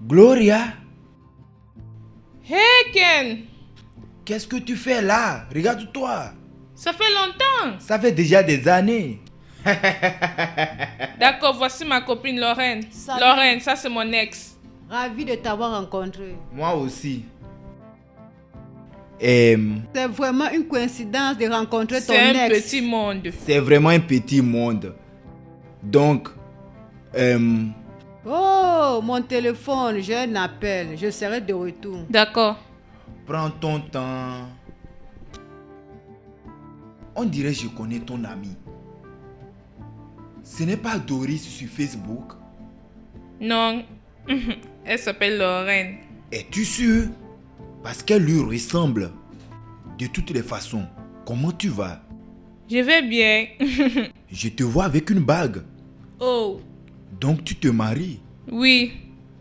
Gloria, Hey Ken, qu'est-ce que tu fais là? Regarde-toi. ça fait longtemps. Ça fait déjà des années. D'accord, voici ma copine Lorraine. Salut. Lorraine, ça c'est mon ex. Ravi de t'avoir rencontré. Moi aussi. C'est vraiment une coïncidence de rencontrer ton C'est un ex. petit monde. C'est vraiment un petit monde. Donc, Oh, mon téléphone, j'ai un appel. Je serai de retour. D'accord. prends ton temps. On dirait que je connais ton ami. Ce n'est pas Doris sur Facebook? Non, elle s'appelle Lorraine. Es-tu sûr? Parce qu'elle lui ressemble. De toutes les façons, comment tu vas? Je vais bien. Je te vois avec une bague. Oh, Donc tu te maries? oui,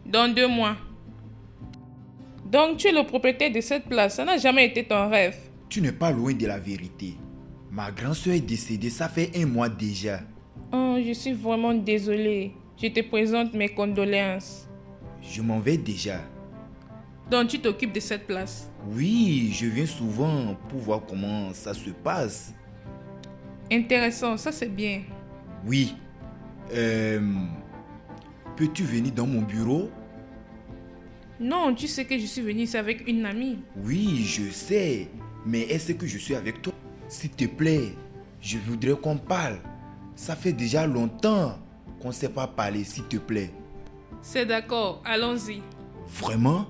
dans 2 mois. Donc tu es le propriétaire de cette place. Ça n'a jamais été ton rêve. Tu n'es pas loin de la vérité. Ma grand-soeur est décédée, ça fait 1 mois déjà. Oh, je suis vraiment désolée. Je te présente mes condoléances. Je m'en vais déjà. Donc tu t'occupes de cette place. Oui, je viens souvent pour voir comment ça se passe. Intéressant, ça c'est bien. Oui. Peux-tu venir dans mon bureau? Non, tu sais que je suis venue ici avec une amie. Oui, je sais. Mais est-ce que je suis avec toi? S'il te plaît, je voudrais qu'on parle. Ça fait déjà longtemps qu'on ne s'est pas parlé, s'il te plaît. C'est d'accord, allons-y. Vraiment?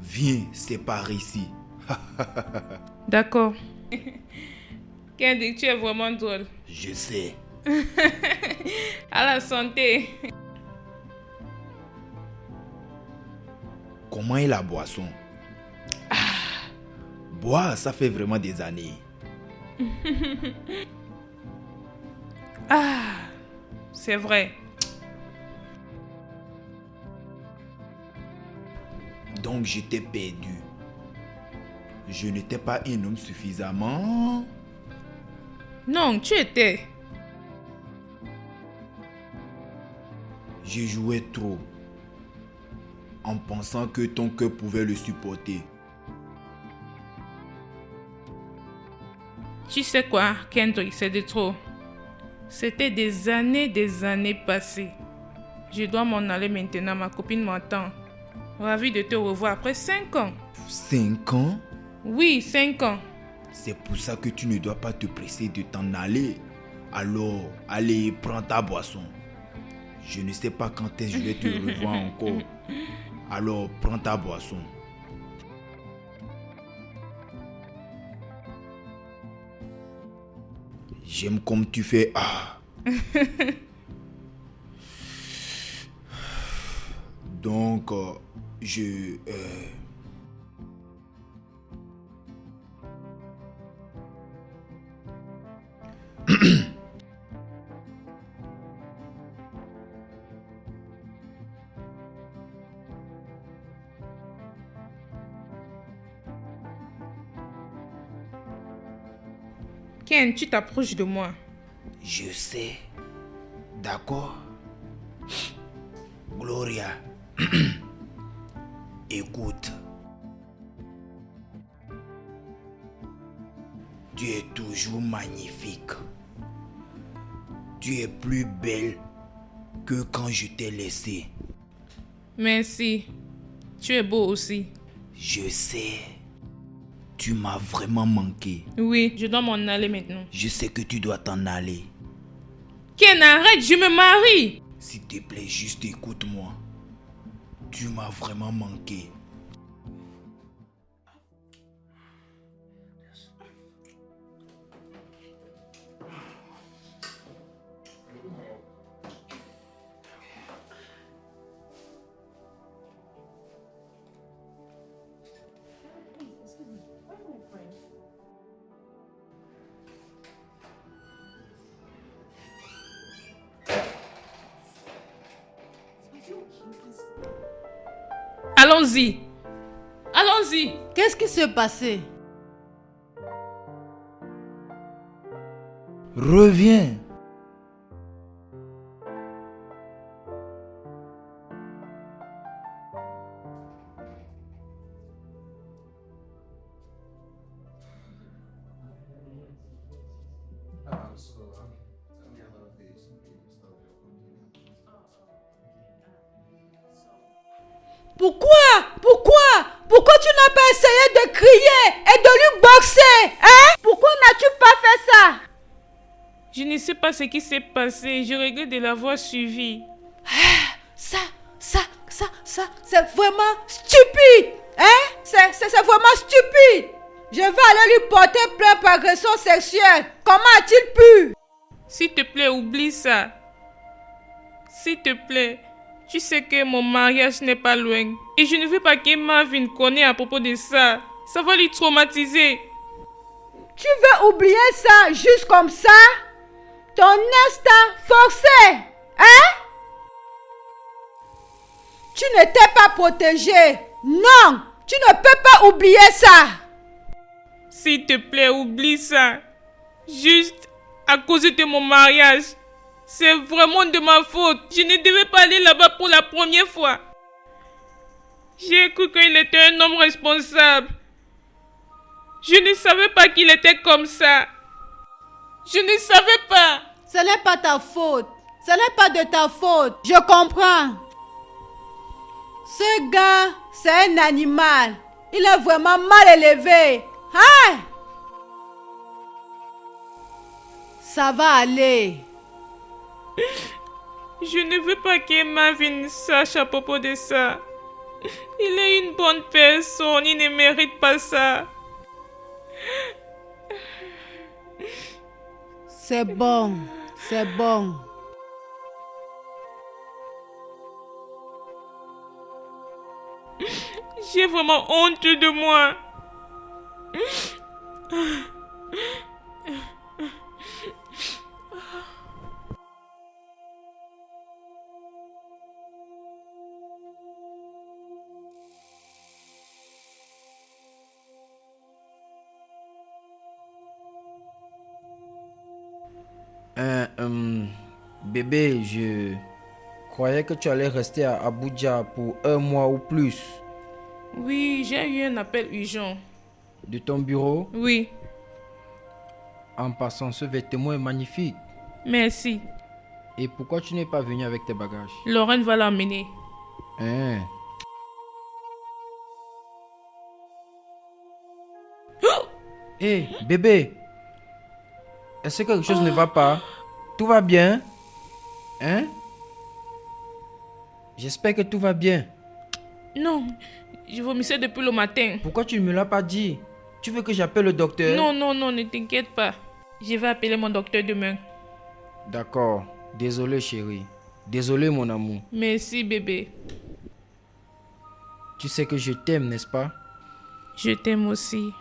Viens, c'est par ici. D'accord. Candy, tu es vraiment drôle. Je sais. À la santé. Comment est la boisson? Bois, ça fait vraiment des années. Ah, c'est vrai. Donc je t'ai perdu. Je n'étais pas un homme suffisamment... Non, tu étais. Je jouais trop. En pensant que ton cœur pouvait le supporter. Tu sais quoi, Kendrick, c'est de trop. C'était des années passées. Je dois m'en aller maintenant, ma copine m'attend. Ravi de te revoir après 5 ans. 5 ans? Oui, 5 ans. C'est pour ça que tu ne dois pas te presser de t'en aller. Alors, allez, prends ta boisson. Je ne sais pas quand est-ce que je vais te revoir encore. Alors, prends ta boisson. J'aime comme tu fais. Ah. Donc, je... Ken, tu t'approches de moi. Je sais. D'accord? Gloria. Écoute. Tu es toujours magnifique. Tu es plus belle que quand je t'ai laissé. Merci. Tu es beau aussi. Je sais. Tu m'as vraiment manqué. Oui, je dois m'en aller maintenant. Je sais que tu dois t'en aller. Ken, arrête, je me marie. S'il te plaît, juste écoute-moi. Tu m'as vraiment manqué. Allons-y. Allons-y. Qu'est-ce qui s'est passé? Reviens. Pourquoi tu n'as pas essayé de crier et de lui boxer? Hein? Pourquoi n'as-tu pas fait ça? Je ne sais pas ce qui s'est passé. Je regrette de l'avoir suivi. Ça, c'est vraiment stupide. Hein? C'est vraiment stupide. Je vais aller lui porter plainte pour agression sexuelle. Comment a-t-il pu? S'il te plaît, oublie ça. S'il te plaît, tu sais que mon mariage n'est pas loin. Et je ne veux pas que Marvin connaisse à propos de ça. Ça va lui traumatiser. Tu veux oublier ça juste comme ça? Ton ex t'a forcé. Hein? Tu ne t'es pas protégé. Non, tu ne peux pas oublier ça. S'il te plaît, oublie ça. Juste à cause de mon mariage. C'est vraiment de ma faute. Je ne devais pas aller là-bas pour la première fois. J'ai cru qu'il était un homme responsable. Je ne savais pas qu'il était comme ça. Je ne savais pas. Ce n'est pas ta faute. Ce n'est pas de ta faute. Je comprends. Ce gars, c'est un animal. Il est vraiment mal élevé. Hein? Ça va aller. Je ne veux pas que Marvin sache à propos de ça. Il est une bonne personne. Il ne mérite pas ça. C'est bon. C'est bon. J'ai vraiment honte de moi. Bébé, je croyais que tu allais rester à Abuja pour 1 mois ou plus. Oui, j'ai eu un appel urgent. De ton bureau? Oui, En passant, ce vêtement est magnifique. merci. Et pourquoi tu n'es pas venu avec tes bagages? Lorraine va l'emmener. Hein? Hé, bébé! Est-ce que quelque chose ne va pas? Tout va bien? Hein? J'espère que tout va bien. Non, je vomissais depuis le matin. Pourquoi tu ne me l'as pas dit? Tu veux que j'appelle le docteur? Non, ne t'inquiète pas. Je vais appeler mon docteur demain. D'accord. Désolé, chérie. Désolé, mon amour. Merci, bébé. Tu sais que je t'aime, n'est-ce pas? Je t'aime aussi.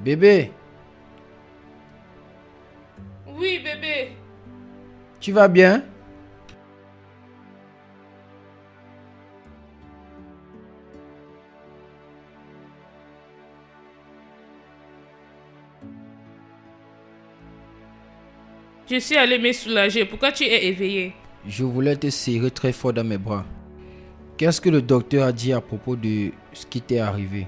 Bébé, Oui, bébé. tu vas bien? Je suis allée me soulager. Pourquoi tu es éveillé? Je voulais te serrer très fort dans mes bras. Qu'est-ce que le docteur a dit à propos de ce qui t'est arrivé?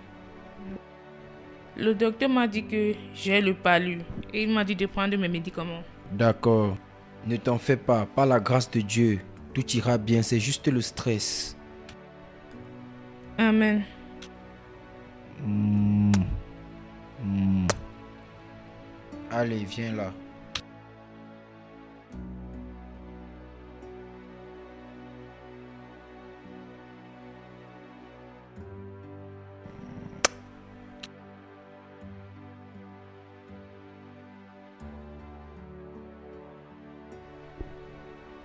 Le docteur m'a dit que j'ai le palu et il m'a dit de prendre mes médicaments. D'accord. Ne t'en fais pas. Par la grâce de Dieu, tout ira bien. C'est juste le stress. Amen. Allez, viens là.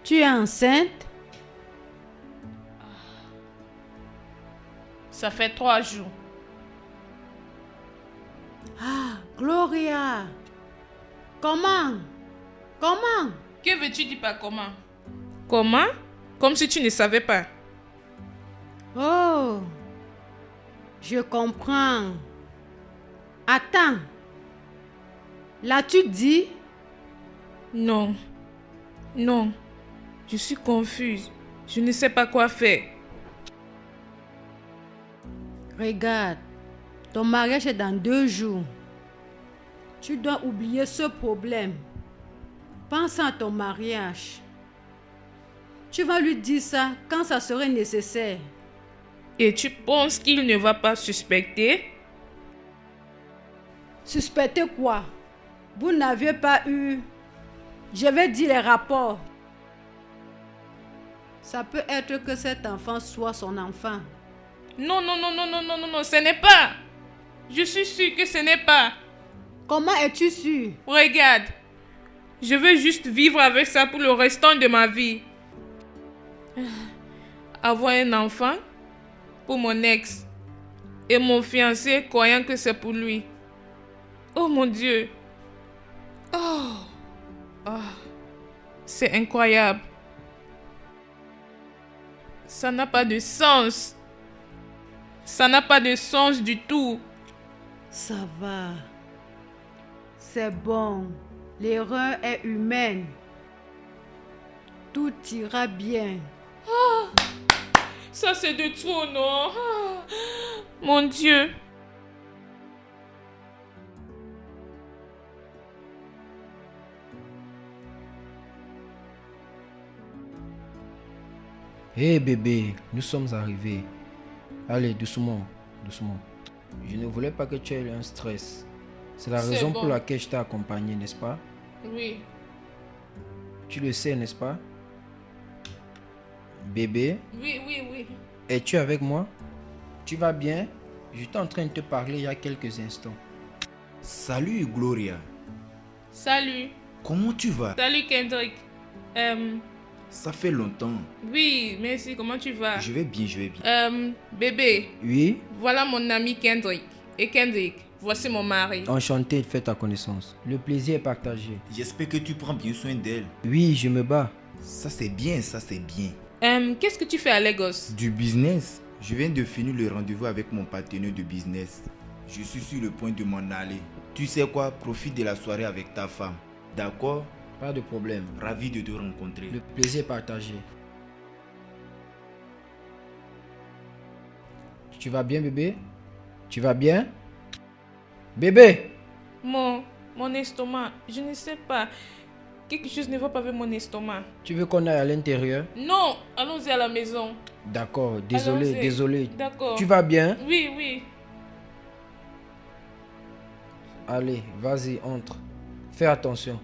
Tu es enceinte? Ça fait 3 jours. Ah, Gloria. Comment? Comment? Que veux-tu dire par comment? Comment? Comme si tu ne savais pas. Oh, je comprends. Attends. L'as-tu dit? Non. Non. Je suis confuse. Je ne sais pas quoi faire. Regarde, ton mariage est dans 2 jours. Tu dois oublier ce problème. Pense à ton mariage. Tu vas lui dire ça quand ça serait nécessaire. Et tu penses qu'il ne va pas suspecter? Suspecter quoi? Vous n'aviez pas eu... Je vais dire les rapports. Ça peut être que cet enfant soit son enfant. Non, non, non, non, non, non, non, non, ce n'est pas. Je suis sûre que ce n'est pas. Comment es-tu sûr? Regarde. Je veux juste vivre avec ça pour le restant de ma vie. Avoir un enfant pour mon ex et mon fiancé croyant que c'est pour lui. Oh mon Dieu. Oh. Oh. C'est incroyable. Ça n'a pas de sens. Ça n'a pas de sens du tout. Ça va. C'est bon. L'erreur est humaine. Tout ira bien. Ça c'est de trop, non? Mon Dieu. Hé bébé, nous sommes arrivés. Allez, doucement, doucement. Je ne voulais pas que tu aies un stress. C'est la C'est raison bon. pour laquelle je t'ai accompagné, n'est-ce pas? Oui. Tu le sais, n'est-ce pas? Bébé, Oui, oui, oui. es-tu avec moi? Tu vas bien? J'étais en train de te parler il y a quelques instants. Salut Gloria. Salut. Comment tu vas? Salut Kendrick. Ça fait longtemps. Oui, merci. Comment tu vas? Je vais bien, je vais bien. Bébé, Oui? voilà mon ami Kendrick. Et Kendrick, voici mon mari. Enchanté de faire ta connaissance. Le plaisir est partagé. J'espère que tu prends bien soin d'elle. Oui, je me bats. Ça c'est bien, ça c'est bien. Qu'est-ce que tu fais à Lagos? Du business. Je viens de finir le rendez-vous avec mon partenaire de business. Je suis sur le point de m'en aller. Tu sais quoi? Profite de la soirée avec ta femme. D'accord? Pas de problème. Ravi de te rencontrer. Le plaisir est partagé. Tu vas bien, bébé? Tu vas bien? Bébé! Mon estomac, je ne sais pas. Quelque chose ne va pas avec mon estomac. Tu veux qu'on aille à l'intérieur? Non, allons-y à la maison. D'accord, désolé, Allons-y. désolé. D'accord. Tu vas bien? Oui, oui. Allez, vas-y, entre. Fais attention.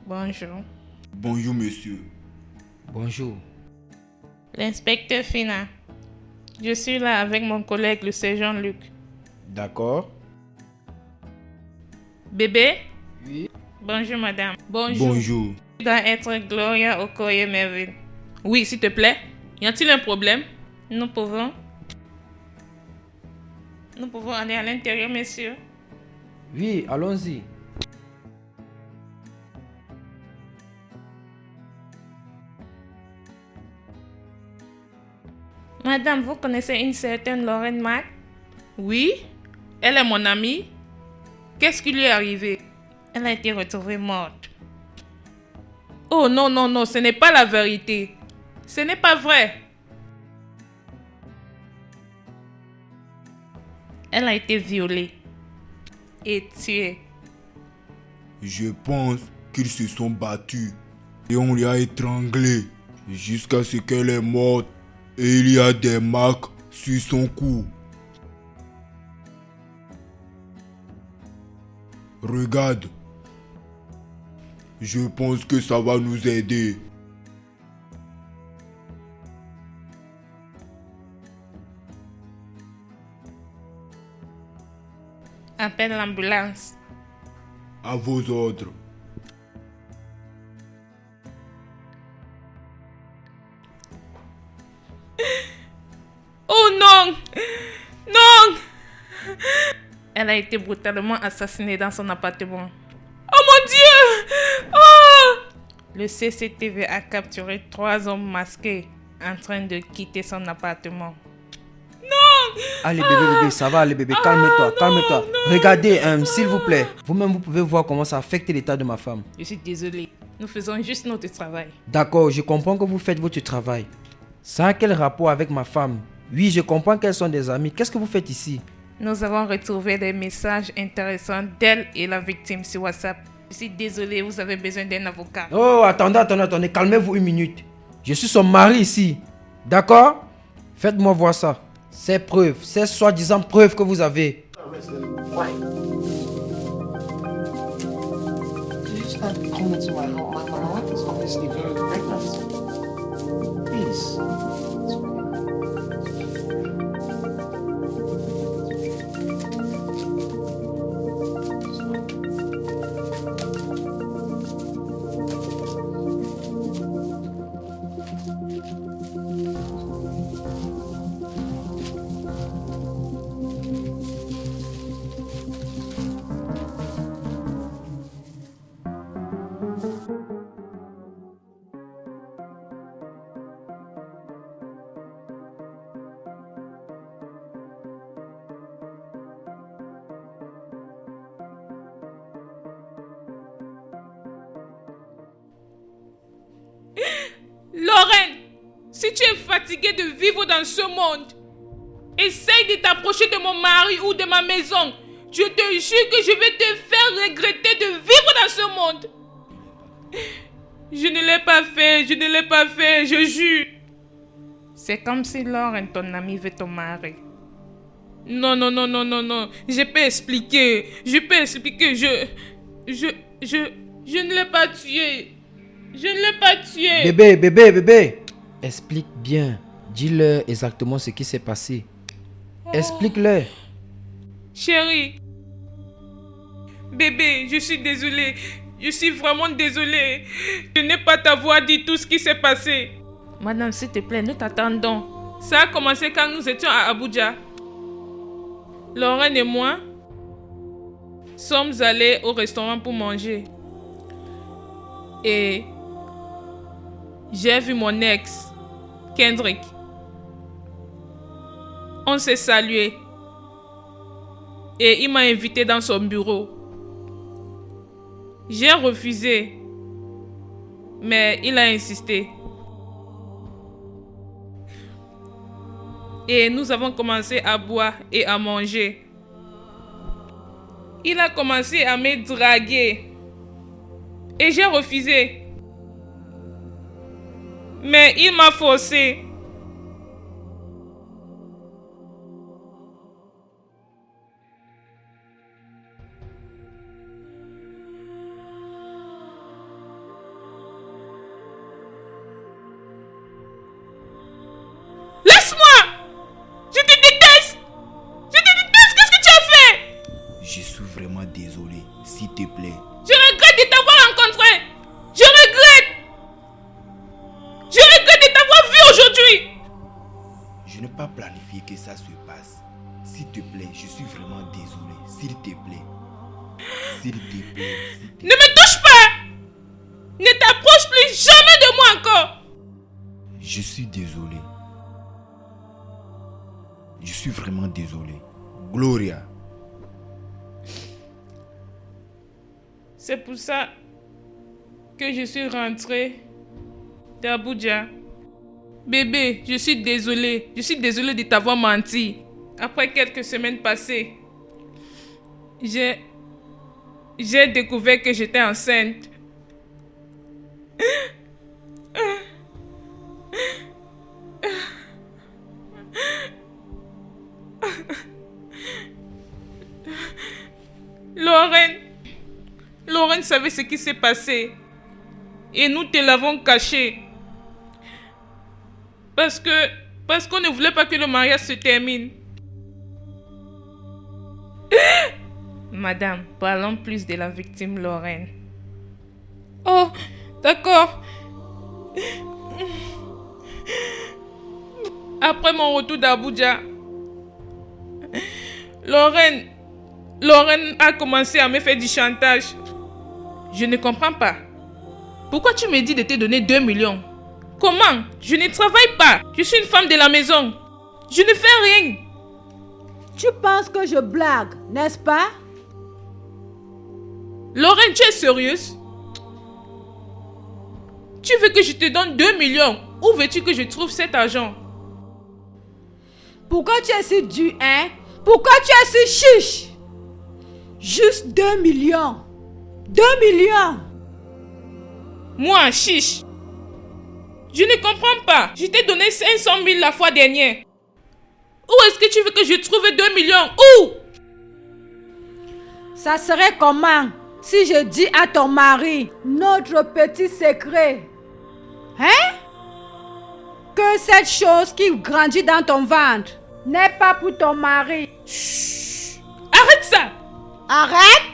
Bonjour. Bonjour, monsieur. Bonjour. L'inspecteur Fina. Je suis là avec mon collègue, le sergent Luc. D'accord. Bébé? Oui. Bonjour, madame. Bonjour. Bonjour. Je dois être Gloria Okoye Merville. Oui, s'il te plaît. Y a-t-il un problème? Nous pouvons aller à l'intérieur, monsieur. Oui, allons-y. Madame, vous connaissez une certaine Lorraine Mac? Oui, elle est mon amie. Qu'est-ce qui lui est arrivé? Elle a été retrouvée morte. Oh non, non, non, ce n'est pas la vérité. Ce n'est pas vrai. Elle a été violée et tuée. Je pense qu'ils se sont battus et on l'a étranglée jusqu'à ce qu'elle est morte et il y a des marques sur son cou. Regarde. Je pense que ça va nous aider. Appelle l'ambulance. À vos ordres. Oh non! Non! Elle a été brutalement assassinée dans son appartement. Oh mon Dieu! Oh! Le CCTV a capturé 3 hommes masqués en train de quitter son appartement. Non! Allez bébé, ça va, allez bébé, calme-toi, calme-toi. Regardez, s'il vous plaît, vous-même vous pouvez voir comment ça affecte l'état de ma femme. Je suis désolée. Nous faisons juste notre travail. D'accord, je comprends que vous faites votre travail. Ça a quel rapport avec ma femme? Oui, je comprends qu'elles sont des amies. Qu'est-ce que vous faites ici? Nous avons retrouvé des messages intéressants d'elle et la victime sur WhatsApp. Je suis désolée, vous avez besoin d'un avocat. Oh, attendez, calmez-vous une minute. Je suis son mari ici. D'accord? Faites-moi voir ça. Ces preuves, ces soi-disant preuves que vous avez. Please stop coming to my home. My wife is obviously very pregnant. Please. Lorraine, si tu es fatiguée de vivre dans ce monde, essaye de t'approcher de mon mari ou de ma maison. Je te jure que je vais te faire regretter de vivre dans ce monde. Je ne l'ai pas fait, je jure. C'est comme si Lorraine, ton amie, veut ton mari. Non. Je peux expliquer. Je ne l'ai pas tué. Je ne l'ai pas tué. Bébé. Explique bien. Dis-leur exactement ce qui s'est passé. Explique-leur. Chérie. Bébé, je suis désolée. Je suis vraiment désolée. Je n'ai pas t'avoir dit tout ce qui s'est passé. Madame, s'il te plaît, nous t'attendons. Ça a commencé quand nous étions à Abuja. Lorraine et moi sommes allés au restaurant pour manger. Et j'ai vu mon ex, Kendrick. On s'est salué. Et il m'a invité dans son bureau. J'ai refusé. Mais il a insisté. Et nous avons commencé à boire et à manger. Il a commencé à me draguer. Et j'ai refusé. Mais il m'a forcé. Laisse-moi! Je te déteste! Je te déteste! Qu'est-ce que tu as fait? Je suis vraiment désolé. S'il te plaît. Je regrette de t'avoir rencontré! Je regrette! Je regrette de t'avoir vu aujourd'hui! Je n'ai pas planifié que ça se passe. S'il te plaît, je suis vraiment désolé. S'il te plaît. S'il te plaît. Ne me touche pas! Ne t'approche plus jamais de moi encore! Je suis désolé. Je suis vraiment désolé. Gloria. C'est pour ça que je suis rentrée d'Abuja. Bébé, je suis désolée. Je suis désolée de t'avoir menti. Après quelques semaines passées, j'ai découvert que j'étais enceinte. Lorraine savait ce qui s'est passé. Et nous te l'avons caché. Parce qu'on ne voulait pas que le mariage se termine. Madame, parlons plus de la victime Lorraine. Oh, d'accord. Après mon retour d'Abuja, Lorraine a commencé à me faire du chantage. Je ne comprends pas. Pourquoi tu me dis de te donner 2 millions? Comment? Je ne travaille pas. Je suis une femme de la maison. Je ne fais rien. Tu penses que je blague, n'est-ce pas? Lorraine, tu es sérieuse? Tu veux que je te donne 2 millions? Où veux-tu que je trouve cet argent? Pourquoi tu es si dur, hein? Pourquoi tu es si chiche? Juste 2 millions. 2 millions. Moi, chiche. Je ne comprends pas. Je t'ai donné 500 000 la fois dernière. Où est-ce que tu veux que je trouve 2 millions? Où? Ça serait comment si je dis à ton mari notre petit secret? Hein? Que cette chose qui grandit dans ton ventre n'est pas pour ton mari. Chut. Arrête ça. Arrête!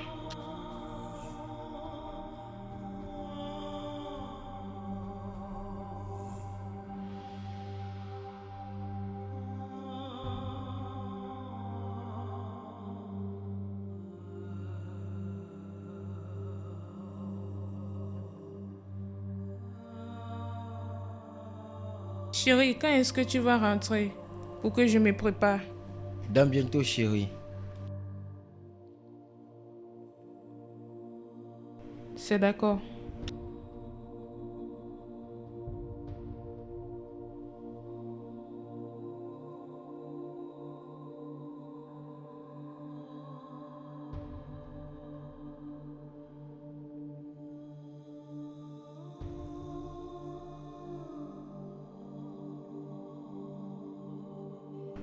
Chérie, quand est-ce que tu vas rentrer pour que je me prépare? Dans bientôt, chérie. C'est d'accord.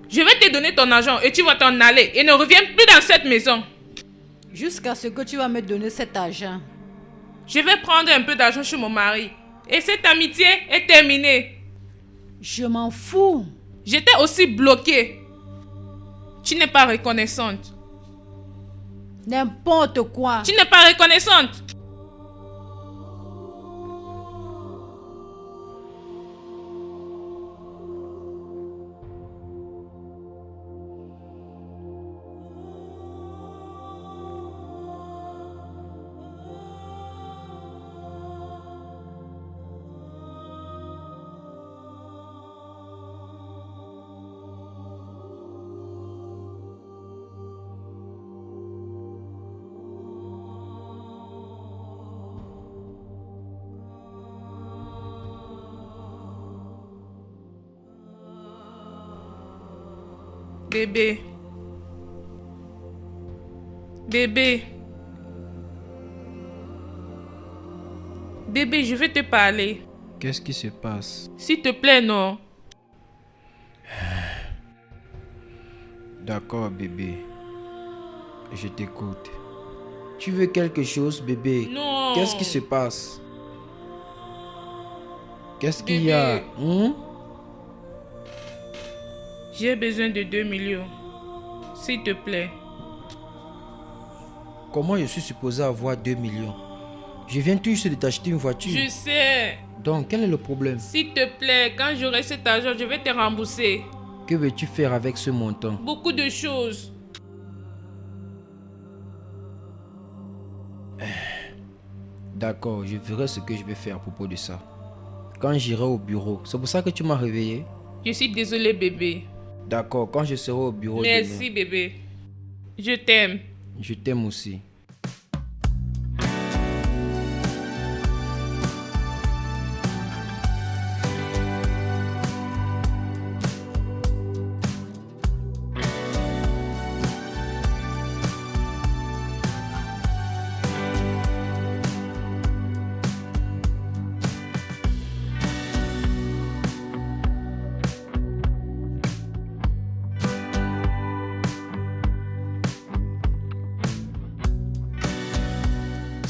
Je vais te donner ton argent et tu vas t'en aller et ne reviens plus dans cette maison. Jusqu'à ce que tu vas me donner cet argent. Je vais prendre un peu d'argent chez mon mari. Et cette amitié est terminée. Je m'en fous. J'étais aussi bloquée. Tu n'es pas reconnaissante. N'importe quoi. Tu n'es pas reconnaissante. Bébé. Bébé. Bébé, je vais te parler. Qu'est-ce qui se passe? S'il te plaît, non. D'accord, bébé. Je t'écoute. Tu veux quelque chose, bébé? Non. Qu'est-ce qui se passe? Qu'est-ce qu'il y a? J'ai besoin de 2 millions. S'il te plaît. Comment je suis supposé avoir 2 millions? Je viens tout juste de t'acheter une voiture. Je sais. Donc, quel est le problème? S'il te plaît, quand j'aurai cet argent, je vais te rembourser. Que veux-tu faire avec ce montant? Beaucoup de choses. D'accord, je verrai ce que je vais faire à propos de ça. Quand j'irai au bureau, c'est pour ça que tu m'as réveillé? Je suis désolée, bébé. D'accord, quand je serai au bureau Merci, bébé. Je t'aime. demain, je t'aime aussi.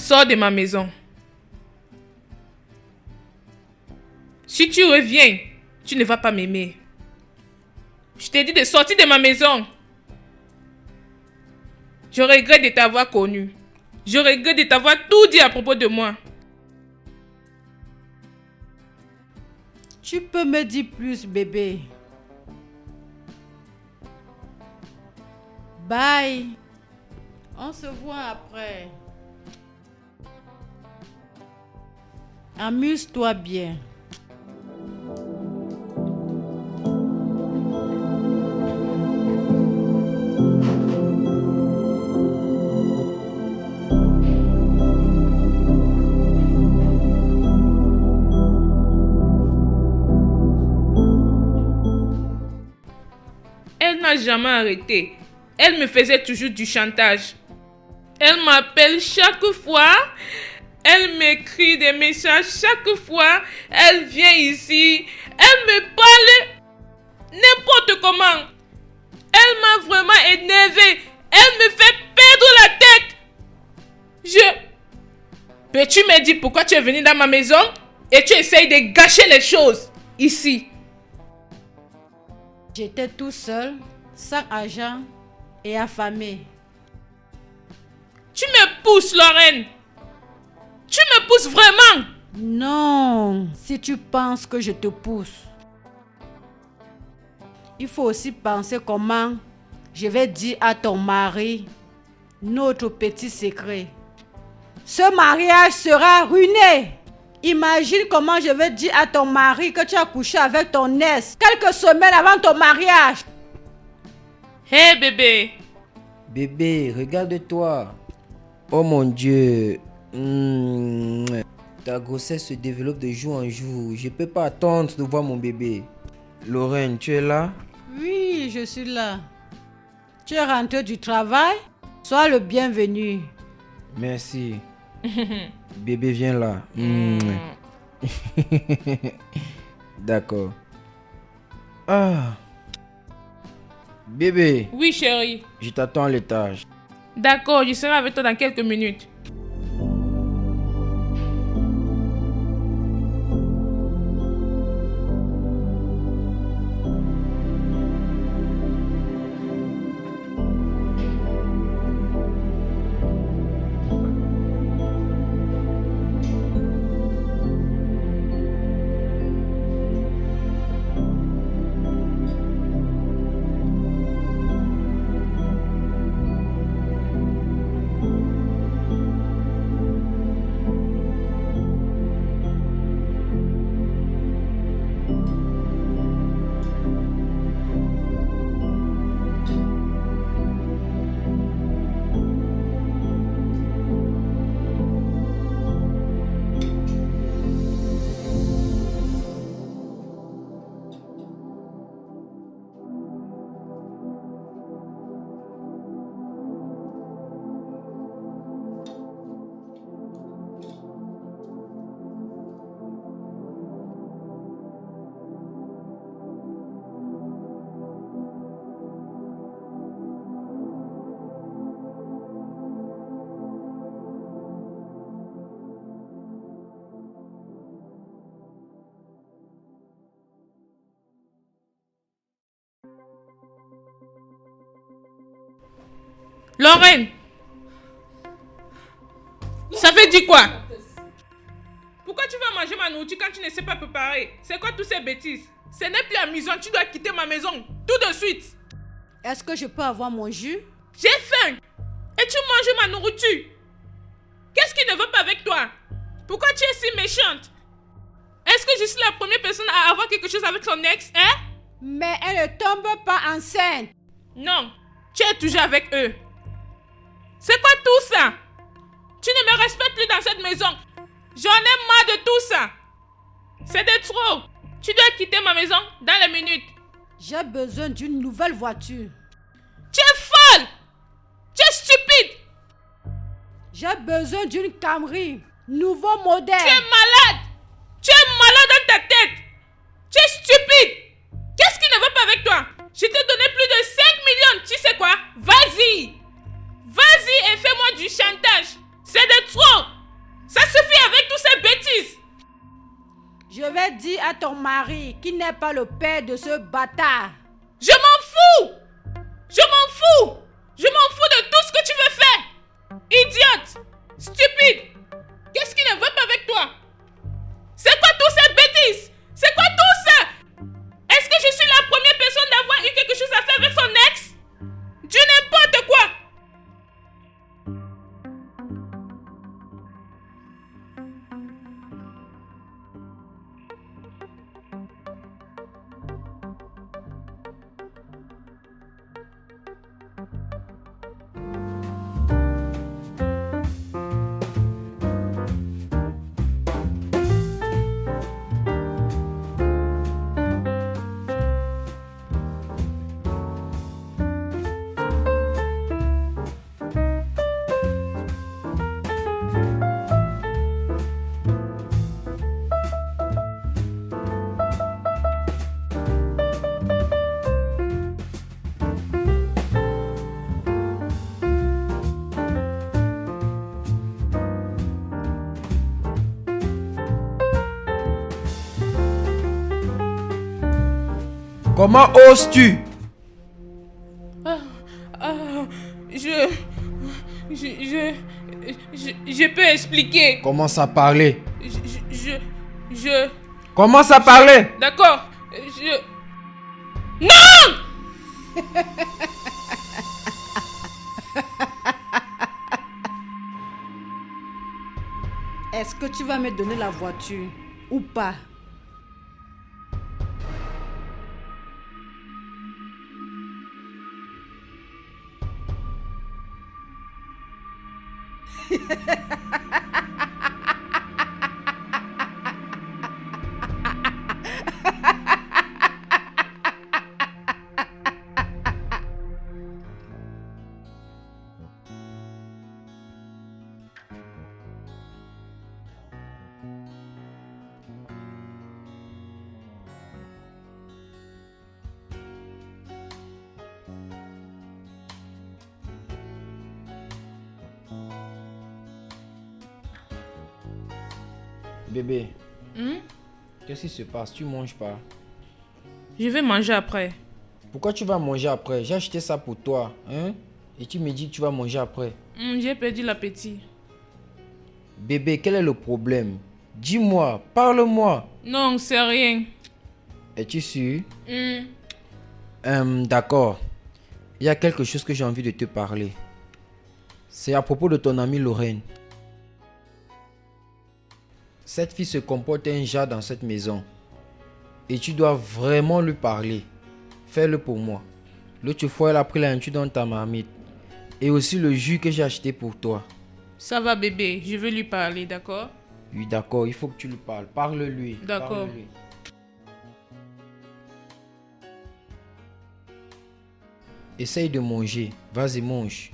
Sors de ma maison. Si tu reviens, tu ne vas pas m'aimer. Je t'ai dit de sortir de ma maison. Je regrette de t'avoir connu. Je regrette de t'avoir tout dit à propos de moi. Tu peux me dire plus, bébé. Bye. On se voit après. Amuse-toi bien. Elle n'a jamais arrêté. Elle me faisait toujours du chantage. Elle m'appelle chaque fois. Elle m'écrit des messages chaque fois. Elle vient ici. Elle me parle n'importe comment. Elle m'a vraiment énervé. Elle me fait perdre la tête. Peux-tu me dire pourquoi tu es venu dans ma maison et tu essayes de gâcher les choses ici? J'étais tout seul, sans argent et affamé. Tu me pousses, Lorraine. Tu me pousses vraiment. Non, si tu penses que je te pousse, il faut aussi penser comment je vais dire à ton mari notre petit secret. Ce mariage sera ruiné. Imagine comment je vais dire à ton mari que tu as couché avec ton ex quelques semaines avant ton mariage. Hé, bébé. Bébé, regarde-toi. Oh mon Dieu. Ta grossesse se développe de jour en jour. Je peux pas attendre de voir mon bébé. Lorraine, tu es là? Oui, je suis là. Tu es rentré du travail? Sois le bienvenu. Merci. Bébé, viens là. D'accord. Ah. Bébé, Oui, chérie. je t'attends à l'étage. D'accord, je serai avec toi dans quelques minutes. Lorraine, ça veut dire quoi? Pourquoi tu vas manger ma nourriture quand tu ne sais pas préparer? C'est quoi toutes ces bêtises? Ce n'est plus amusant, tu dois quitter ma maison tout de suite. Est-ce que je peux avoir mon jus? J'ai faim et tu manges ma nourriture. Qu'est-ce qui ne va pas avec toi? Pourquoi tu es si méchante? Est-ce que je suis la première personne à avoir quelque chose avec son ex, hein? Mais elle ne tombe pas enceinte. Non, tu es toujours avec eux. C'est quoi tout ça? Tu ne me respectes plus dans cette maison. J'en ai marre de tout ça. C'est de trop. Tu dois quitter ma maison dans les minutes. J'ai besoin d'une nouvelle voiture. Tu es folle. Tu es stupide. J'ai besoin d'une Camry. Nouveau modèle. Tu es malade. Tu es malade dans ta tête. Tu es stupide. Qu'est-ce qui ne va pas avec toi? Je t'ai donné plus de 5 millions. Tu sais quoi? Vas-y. Vas-y et fais-moi du chantage. C'est de trop. Ça suffit avec toutes ces bêtises. Je vais dire à ton mari qu'il n'est pas le père de ce bâtard. Je m'en fous. Je m'en fous. Je m'en fous de tout ce que tu veux faire. Idiote. Stupide. Qu'est-ce qui ne va pas avec toi? C'est quoi toutes ces bêtises? C'est quoi tout ça? Est-ce que je suis la première personne d'avoir eu quelque chose à faire avec son ex? Du n'importe quoi. Comment oses-tu? Je peux expliquer. Commence à parler. Je... Commence à parler. D'accord. Non! Est-ce que tu vas me donner la voiture ou pas? Bébé, qu'est-ce qui se passe? Tu manges pas? Je vais manger après. Pourquoi tu vas manger après? J'ai acheté ça pour toi, hein? Et tu me dis que tu vas manger après. J'ai perdu l'appétit. Bébé, quel est le problème? Dis-moi, parle-moi. Non, c'est rien. Es-tu sûr? D'accord. Il y a quelque chose que j'ai envie de te parler. C'est à propos de ton amie Lorraine. Cette fille se comporte un genre dans cette maison. Et tu dois vraiment lui parler. Fais-le pour moi. L'autre fois, elle a pris la nourriture dans ta marmite. Et aussi le jus que j'ai acheté pour toi. Ça va bébé, je vais lui parler, d'accord? Oui, d'accord, il faut que tu lui parles. Parle-lui. D'accord. Parle-lui. Essaye de manger. Vas-y, mange.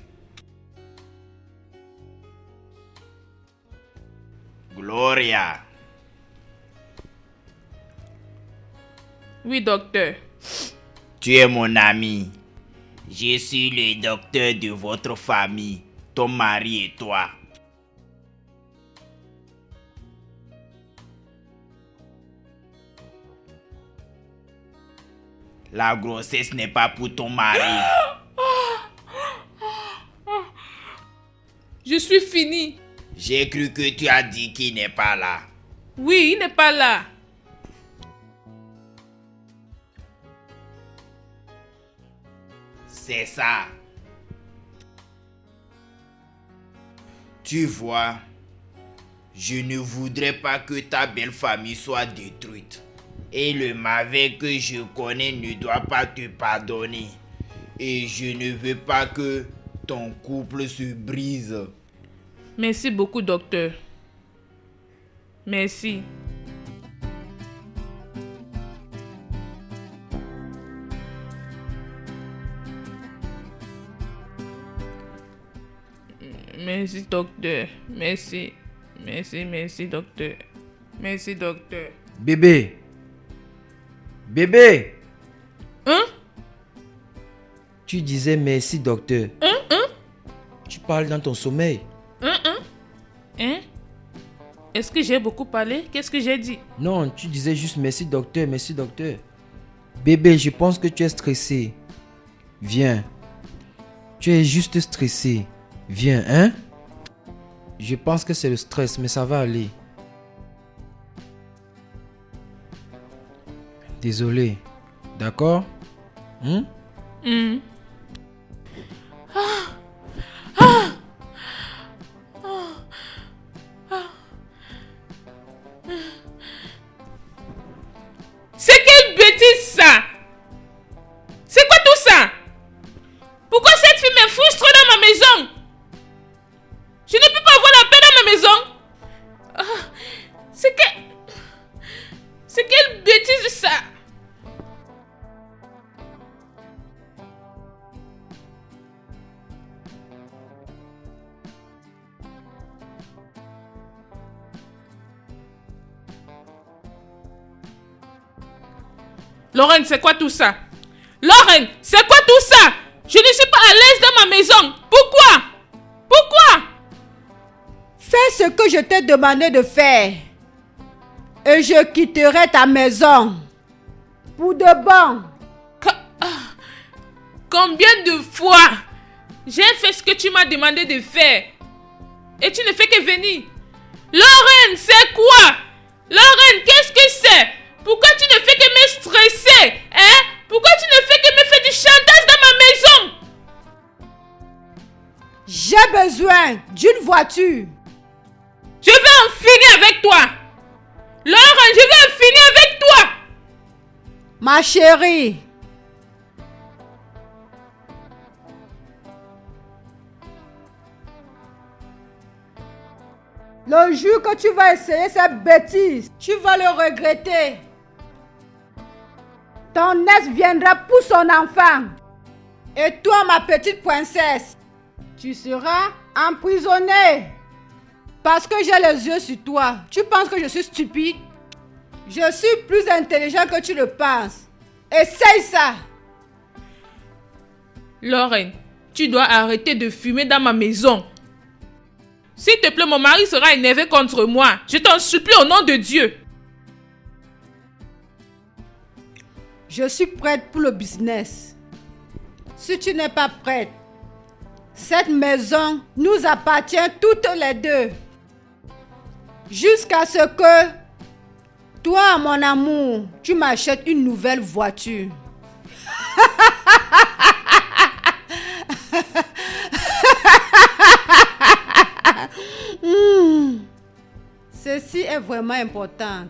Gloria. Oui, docteur. Tu es mon ami. Je suis le docteur de votre famille, ton mari et toi. La grossesse n'est pas pour ton mari. Je suis fini. J'ai cru que tu as dit qu'il n'est pas là. Oui, il n'est pas là. C'est ça. Tu vois, je ne voudrais pas que ta belle famille soit détruite. Et le mauvais que je connais ne doit pas te pardonner. Et je ne veux pas que ton couple se brise. Merci beaucoup, docteur. Merci. Merci, docteur. Merci. Merci, docteur. Merci, docteur. Bébé. Bébé. Hein? Tu disais merci, docteur. Tu parles dans ton sommeil. Hein? Est-ce que j'ai beaucoup parlé? Qu'est-ce que j'ai dit? Non, tu disais juste merci, docteur, merci, docteur. Bébé, je pense que tu es stressé. Viens. Tu es juste stressé. Viens, hein? Je pense que c'est le stress, mais ça va aller. Désolé. D'accord? C'est quelle bêtise ça? C'est quoi tout ça? Pourquoi cette fille me frustre dans ma maison? Je ne peux pas avoir la paix dans ma maison. C'est quelle bêtise ça? Lorraine, c'est quoi tout ça? Lorraine, c'est quoi tout ça? Je ne suis pas à l'aise dans ma maison. Pourquoi? Pourquoi? Fais ce que je t'ai demandé de faire. Et je quitterai ta maison. Pour de bon. Combien de fois j'ai fait ce que tu m'as demandé de faire et tu ne fais que venir? Lorraine, c'est quoi? Lorraine, qu'est-ce que c'est? Pourquoi tu ne fais que me stresser? Hein? Pourquoi tu ne fais que me faire du chantage dans ma maison? J'ai besoin d'une voiture. Je vais en finir avec toi. Lorraine, je vais en finir avec toi. Ma chérie. Le jour que tu vas essayer cette bêtise, tu vas le regretter. Ton ex viendra pour son enfant. Et toi, ma petite princesse, tu seras emprisonnée. Parce que j'ai les yeux sur toi. Tu penses que je suis stupide? Je suis plus intelligent que tu le penses. Essaye ça. Lorraine, tu dois arrêter de fumer dans ma maison. S'il te plaît, mon mari sera énervé contre moi. Je t'en supplie au nom de Dieu. Je suis prête pour le business. Si tu n'es pas prête, cette maison nous appartient toutes les deux. Jusqu'à ce que, toi, mon amour, tu m'achètes une nouvelle voiture. Ceci est vraiment important.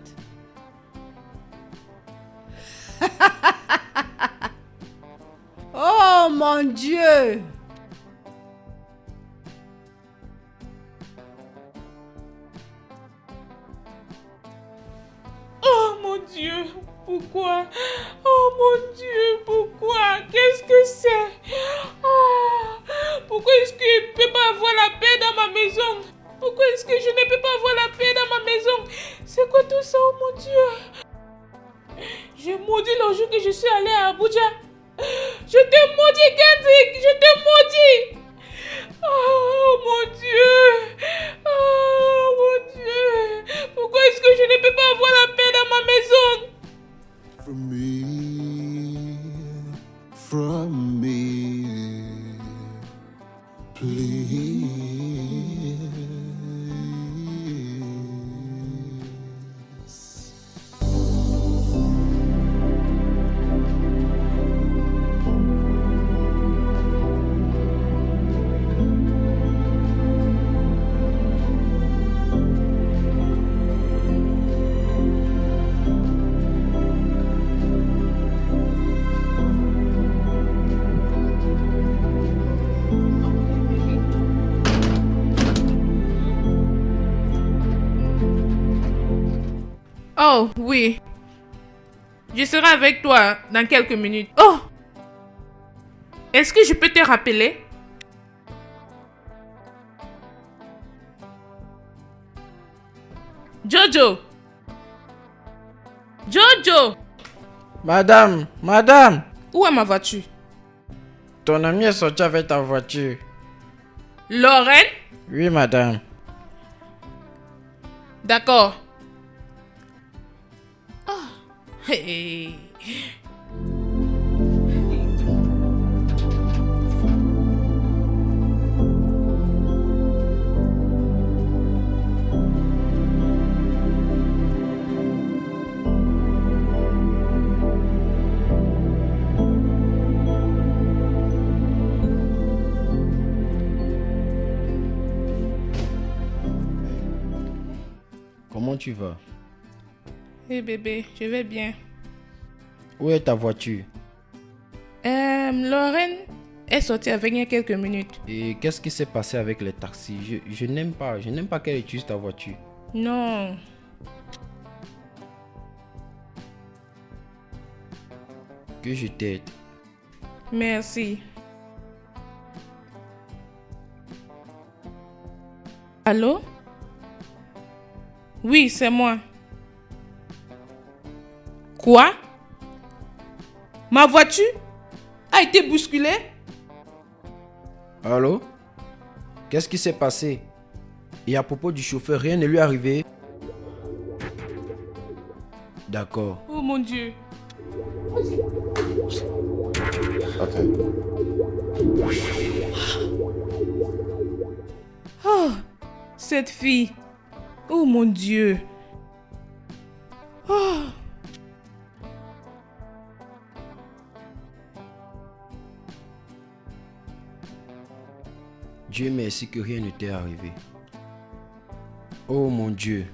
Oh mon Dieu! Oh mon Dieu, pourquoi? Oh mon Dieu, pourquoi? Qu'est-ce que c'est? Pourquoi est-ce que je ne peux pas avoir la paix dans ma maison? Pourquoi est-ce que je ne peux pas avoir la paix dans ma maison? C'est quoi tout ça, oh mon Dieu? Je maudis le jour que je suis allée à Abuja. Je te maudis, Kendrick, je te maudis. Oh mon Dieu. Oh mon Dieu. Pourquoi est-ce que je ne peux pas avoir la paix dans ma maison? From me, please. Oh, oui. Je serai avec toi dans quelques minutes. Oh! Est-ce que je peux te rappeler? Jojo! Jojo! Madame, madame, Où est ma voiture? ton ami est sorti avec ta voiture. Lorraine? Oui, madame. D'accord. Ah. Hey. Comment tu vas? Hey bébé, je vais bien. Où est ta voiture? Lorraine est sortie avec il y a quelques minutes. Et qu'est-ce qui s'est passé avec les taxis? Je n'aime pas qu'elle utilise ta voiture. Non. Que je t'aide. Merci. Allô? Oui, c'est moi. Quoi? Ma voiture a été bousculée? Allô? Qu'est-ce qui s'est passé? Et à propos du chauffeur, rien ne lui est arrivé? D'accord. Oh mon Dieu. Okay. Oh, cette fille. Oh mon Dieu. Oh. Dieu merci que rien ne t'est arrivé. Oh mon Dieu.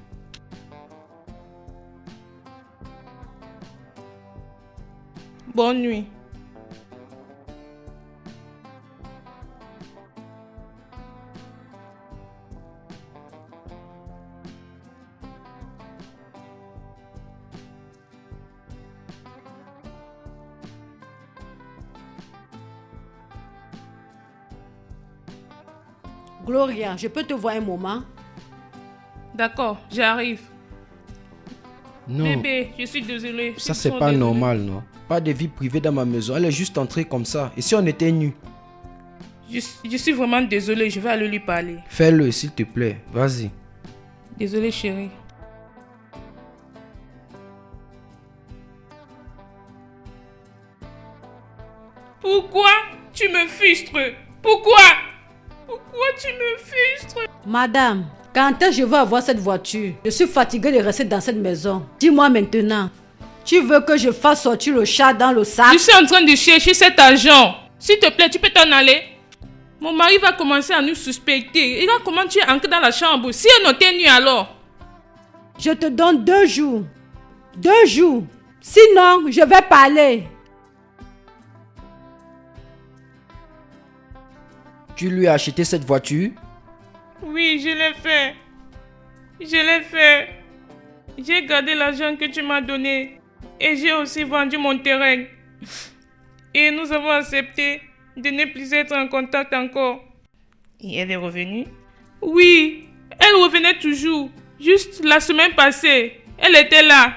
Bonne nuit. Gloria, je peux te voir un moment? D'accord, j'arrive. Non, Bébé, je suis désolée. ça Je c'est suis pas désolée. normal, non? Pas de vie privée dans ma maison. Elle est juste entrée comme ça. Et si on était nus? Je suis vraiment désolée, je vais aller lui parler. Fais-le s'il te plaît. Vas-y. Désolée chérie. Pourquoi tu me frustres? Pourquoi tu me frustres? Madame, quand est-ce que je veux avoir cette voiture? Je suis fatiguée de rester dans cette maison. Dis-moi maintenant, tu veux que je fasse sortir le chat dans le sac? Je suis en train de chercher cet argent. S'il te plaît, tu peux t'en aller? Mon mari va commencer à nous suspecter. Regarde comment tu es entré dans la chambre. Si elle n'était nue alors? Je te donne 2 jours. 2 jours. Sinon, je vais parler. Tu lui as acheté cette voiture? Oui, je l'ai fait. Je l'ai fait. J'ai gardé l'argent que tu m'as donné. Et j'ai aussi vendu mon terrain. Et nous avons accepté de ne plus être en contact encore. Et elle est revenue? Oui, elle revenait toujours. Juste la semaine passée, elle était là.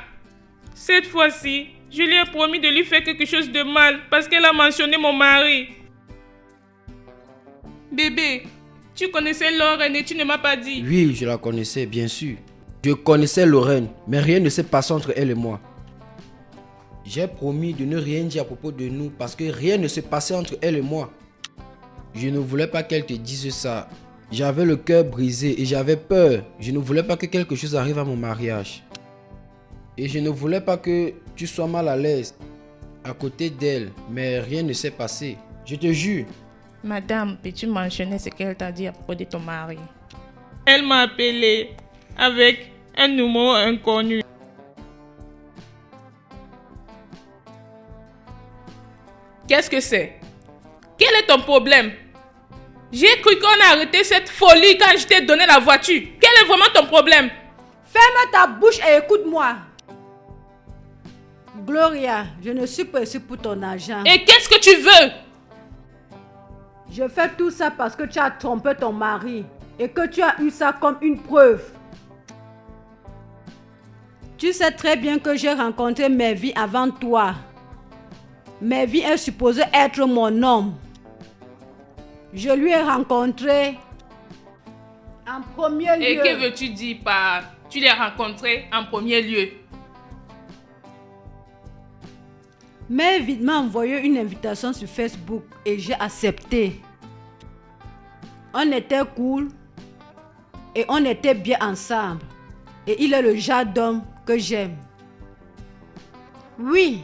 Cette fois-ci, je lui ai promis de lui faire quelque chose de mal parce qu'elle a mentionné mon mari. Bébé, tu connaissais Lorraine et tu ne m'as pas dit. Oui, je la connaissais, bien sûr. Je connaissais Lorraine, mais rien ne s'est passé entre elle et moi. J'ai promis de ne rien dire à propos de nous parce que rien ne s'est passé entre elle et moi. Je ne voulais pas qu'elle te dise ça. J'avais le cœur brisé et j'avais peur. Je ne voulais pas que quelque chose arrive à mon mariage. Et je ne voulais pas que tu sois mal à l'aise à côté d'elle, mais rien ne s'est passé. Je te jure. Madame, peux-tu mentionner ce qu'elle t'a dit à propos de ton mari? Elle m'a appelé avec un numéro inconnu. Qu'est-ce que c'est? Quel est ton problème? J'ai cru qu'on a arrêté cette folie quand je t'ai donné la voiture. Quel est vraiment ton problème? Ferme ta bouche et écoute-moi. Gloria, je ne suis pas ici pour ton argent. Et qu'est-ce que tu veux? Je fais tout ça parce que tu as trompé ton mari et que tu as eu ça comme une preuve. Tu sais très bien que j'ai rencontré Mervyn avant toi. Mervyn est supposé être mon homme. Je lui ai rencontré en premier lieu. Et que veux-tu dire par tu l'as rencontré en premier lieu? Mervyn m'a envoyé une invitation sur Facebook et j'ai accepté. On était cool et on était bien ensemble. Et il est le genre d'homme que j'aime. Oui.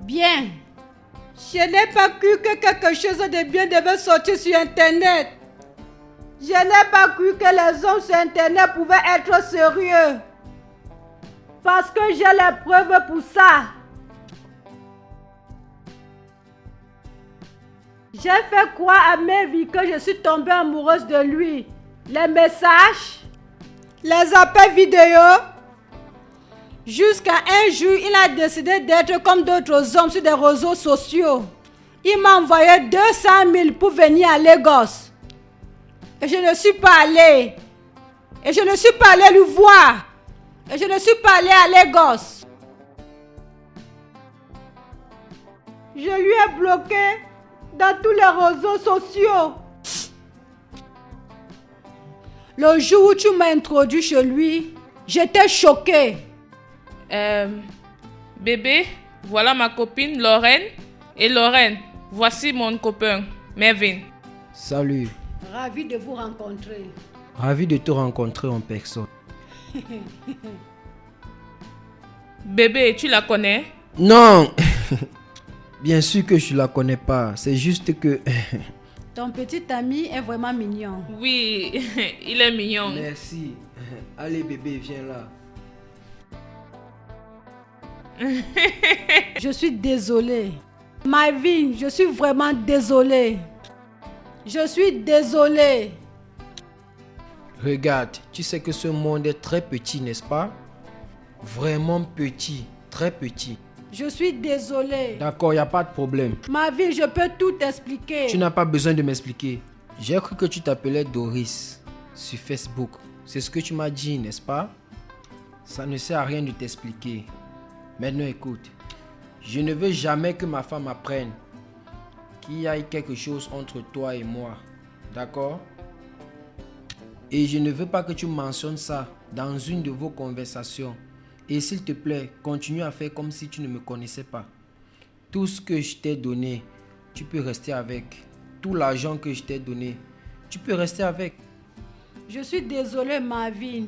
Bien. Je n'ai pas cru que quelque chose de bien devait sortir sur Internet. Je n'ai pas cru que les hommes sur Internet pouvaient être sérieux. Parce que j'ai les preuves pour ça. J'ai fait croire à Mervyn que je suis tombée amoureuse de lui. Les messages, les appels vidéo. Jusqu'à un jour, il a décidé d'être comme d'autres hommes sur des réseaux sociaux. Il m'a envoyé 200 000 pour venir à Lagos. Et je ne suis pas allée. Et je ne suis pas allée lui voir. Et je ne suis pas allée à Lagos. Je lui ai bloqué dans tous les réseaux sociaux. Le jour où tu m'as introduit chez lui, j'étais choquée. Bébé, voilà ma copine Lorraine. Et Lorraine, voici mon copain, Mervyn. Salut. Ravi de vous rencontrer. Ravi de te rencontrer en personne. Bébé, tu la connais? Non. Bien sûr que je la connais pas. C'est juste que... Ton petit ami est vraiment mignon. Oui, il est mignon. Merci. Allez bébé, viens là. Je suis désolée. Mervyn, je suis vraiment désolée. Je suis désolée. Regarde, tu sais que ce monde est très petit, n'est-ce pas? Vraiment petit, très petit. Je suis désolée. D'accord, il n'y a pas de problème. Mervyn, je peux tout expliquer. Tu n'as pas besoin de m'expliquer. J'ai cru que tu t'appelais Doris sur Facebook. C'est ce que tu m'as dit, n'est-ce pas? Ça ne sert à rien de t'expliquer. Maintenant écoute, je ne veux jamais que ma femme apprenne qu'il y ait quelque chose entre toi et moi. D'accord? Et je ne veux pas que tu mentionnes ça dans une de vos conversations. Et s'il te plaît, continue à faire comme si tu ne me connaissais pas. Tout ce que je t'ai donné, tu peux rester avec. Tout l'argent que je t'ai donné, tu peux rester avec. Je suis désolée, Marvin.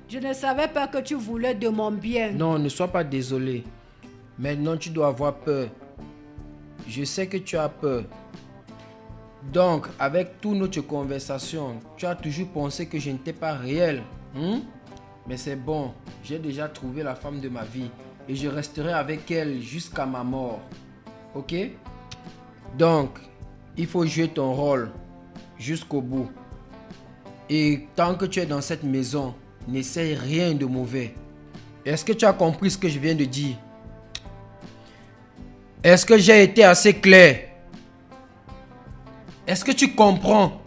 Je ne savais pas que tu voulais de mon bien. Non, ne sois pas désolé. Maintenant, tu dois avoir peur. Je sais que tu as peur. Donc, avec toute notre conversation, tu as toujours pensé que je n'étais pas réel. Mais c'est bon, j'ai déjà trouvé la femme de ma vie et je resterai avec elle jusqu'à ma mort. Ok? Donc, il faut jouer ton rôle jusqu'au bout. Et tant que tu es dans cette maison, n'essaye rien de mauvais. Est-ce que tu as compris ce que je viens de dire? Est-ce que j'ai été assez clair? Est-ce que tu comprends?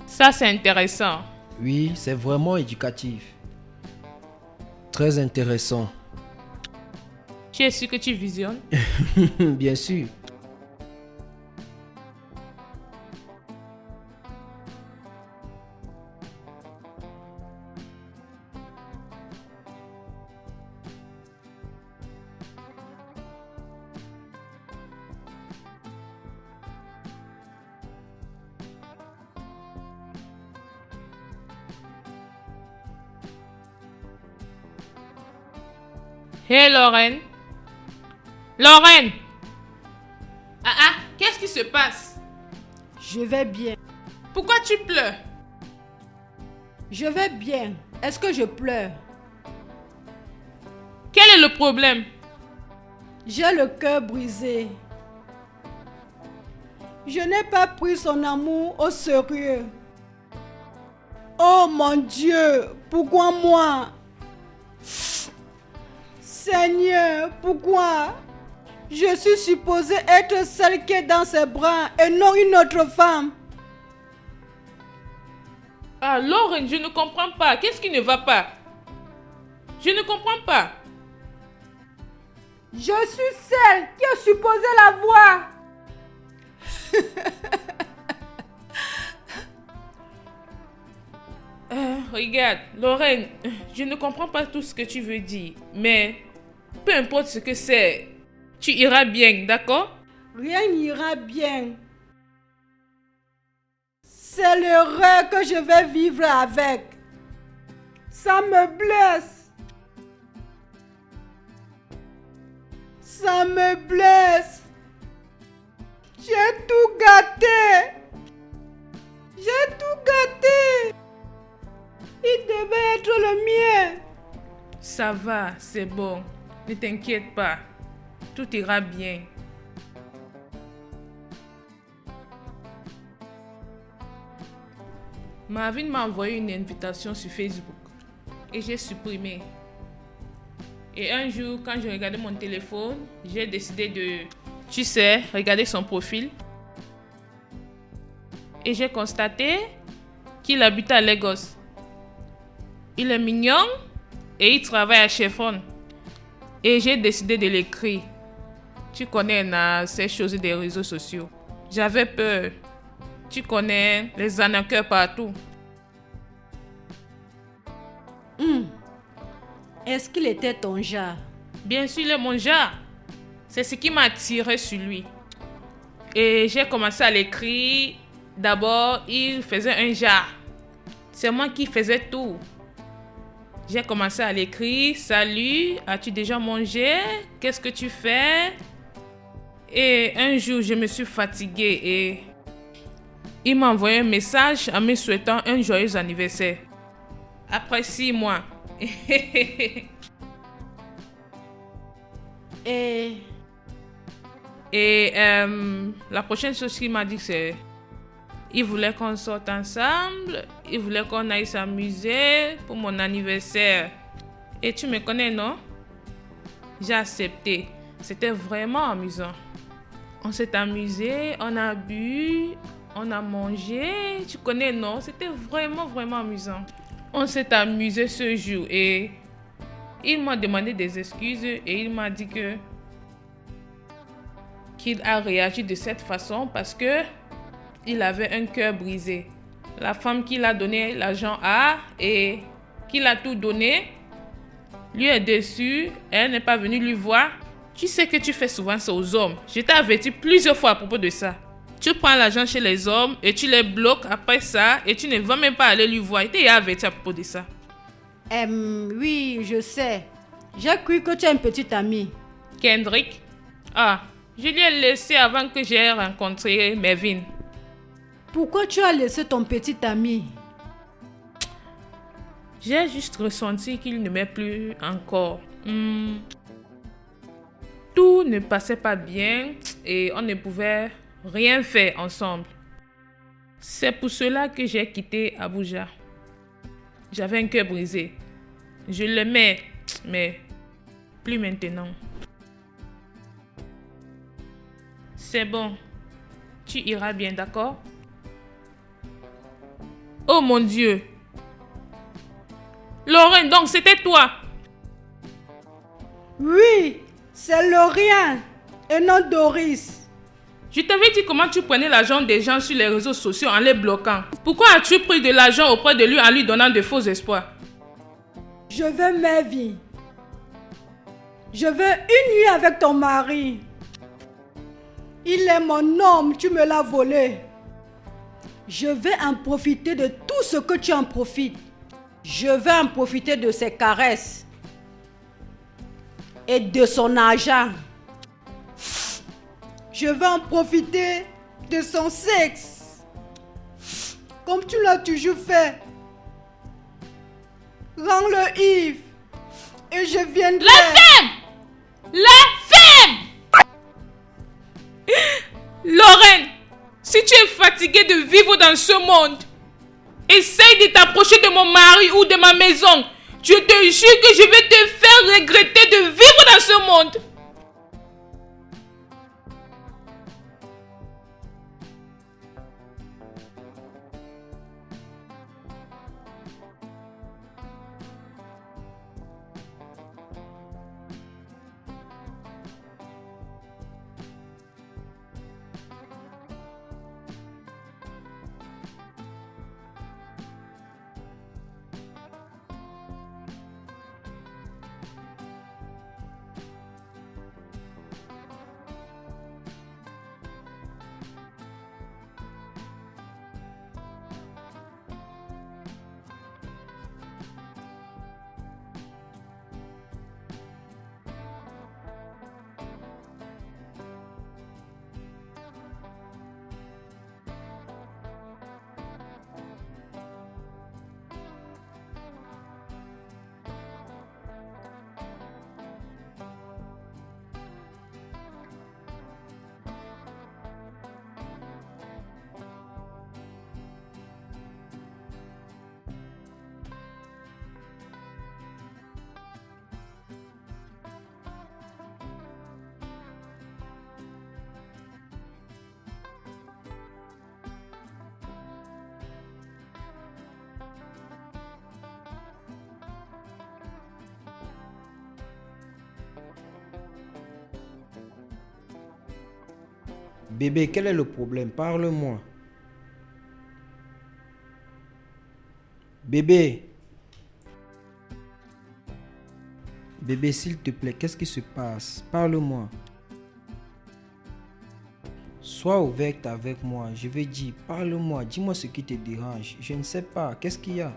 Ça, c'est intéressant. Oui, c'est vraiment éducatif. Très intéressant. Tu es sûr que tu visionnes? Bien sûr. Hé, Lorraine. Lorraine! Qu'est-ce qui se passe? Je vais bien. Pourquoi tu pleures? Je vais bien. Est-ce que je pleure? Quel est le problème? J'ai le cœur brisé. Je n'ai pas pris son amour au sérieux. Oh mon Dieu, pourquoi moi? Seigneur, pourquoi? Je suis supposée être celle qui est dans ses bras et non une autre femme. Ah, Lorraine, je ne comprends pas. Qu'est-ce qui ne va pas? Je ne comprends pas. Je suis celle qui est supposée la voir. Regarde, Lorraine, je ne comprends pas tout ce que tu veux dire, mais peu importe ce que c'est, tu iras bien, d'accord? Rien n'ira bien. C'est l'erreur que je vais vivre avec. Ça me blesse. Ça me blesse. J'ai tout gâté. J'ai tout gâté. Il devait être le mien. Ça va, c'est bon. Ne t'inquiète pas. Tout ira bien. Marvin m'a envoyé une invitation sur Facebook et j'ai supprimé. Et un jour, quand j'ai regardé mon téléphone, j'ai décidé de, tu sais, regarder son profil. Et j'ai constaté qu'il habite à Lagos. Il est mignon et il travaille à Chevron. Et j'ai décidé de l'écrire. Tu connais ces choses des réseaux sociaux. J'avais peur. Tu connais les arnaqueurs partout. Est-ce qu'il était ton genre? Bien sûr, il est mon genre. C'est ce qui m'a attiré sur lui. Et j'ai commencé à l'écrire. D'abord, il faisait un genre. C'est moi qui faisais tout. J'ai commencé à l'écrire. Salut, as-tu déjà mangé? Qu'est-ce que tu fais? Et un jour, je me suis fatiguée et il m'a envoyé un message en me souhaitant un joyeux anniversaire. Après 6 mois. Et La prochaine chose qu'il m'a dit, c'est il voulait qu'on sorte ensemble, il voulait qu'on aille s'amuser pour mon anniversaire. Et tu me connais, non? J'ai accepté. C'était vraiment amusant. On s'est amusé, on a bu, On a mangé, tu connais, non? C'était vraiment, vraiment amusant. On s'est amusé ce jour et il m'a demandé des excuses et il m'a dit qu'il a réagi de cette façon parce que il avait un cœur brisé. La femme qu'il a donné l'argent à et qu'il a tout donné, lui est déçue, elle n'est pas venue lui voir. Tu sais que tu fais souvent ça aux hommes. Je t'ai averti plusieurs fois à propos de ça. Tu prends l'argent chez les hommes et tu les bloques après ça et tu ne vas même pas aller lui voir. Je t'ai averti à propos de ça. Oui, je sais. J'ai cru que tu as un petit ami. Kendrick? Ah, je lui ai laissé avant que j'aie rencontré Mervyn. Pourquoi tu as laissé ton petit ami? J'ai juste ressenti qu'il ne m'aimait plus encore. Tout ne passait pas bien et on ne pouvait rien faire ensemble. C'est pour cela que j'ai quitté Abuja. J'avais un cœur brisé. Je l'aimais, mais plus maintenant. C'est bon. Tu iras bien, d'accord? Oh mon Dieu! Lauren, donc c'était toi? Oui, c'est Laurien et non Doris. Je t'avais dit comment tu prenais l'argent des gens sur les réseaux sociaux en les bloquant. Pourquoi as-tu pris de l'argent auprès de lui en lui donnant de faux espoirs? Je veux Mervyn. Je veux une nuit avec ton mari. Il est mon homme, tu me l'as volé. Je vais en profiter de tout ce que tu en profites. Je vais en profiter de ses caresses et de son argent. Je vais en profiter de son sexe, comme tu l'as toujours fait. Rends-le ivre et je viendrai. La femme! Lauren, si tu es fatiguée de vivre dans ce monde, essaye de t'approcher de mon mari ou de ma maison. Je te jure que je vais te faire regretter de vivre dans ce monde. Bébé, quel est le problème? Parle-moi. Bébé. Bébé, s'il te plaît, qu'est-ce qui se passe? Parle-moi. Sois ouverte avec moi. Je vais dire, parle-moi. Dis-moi ce qui te dérange. Je ne sais pas. Qu'est-ce qu'il y a?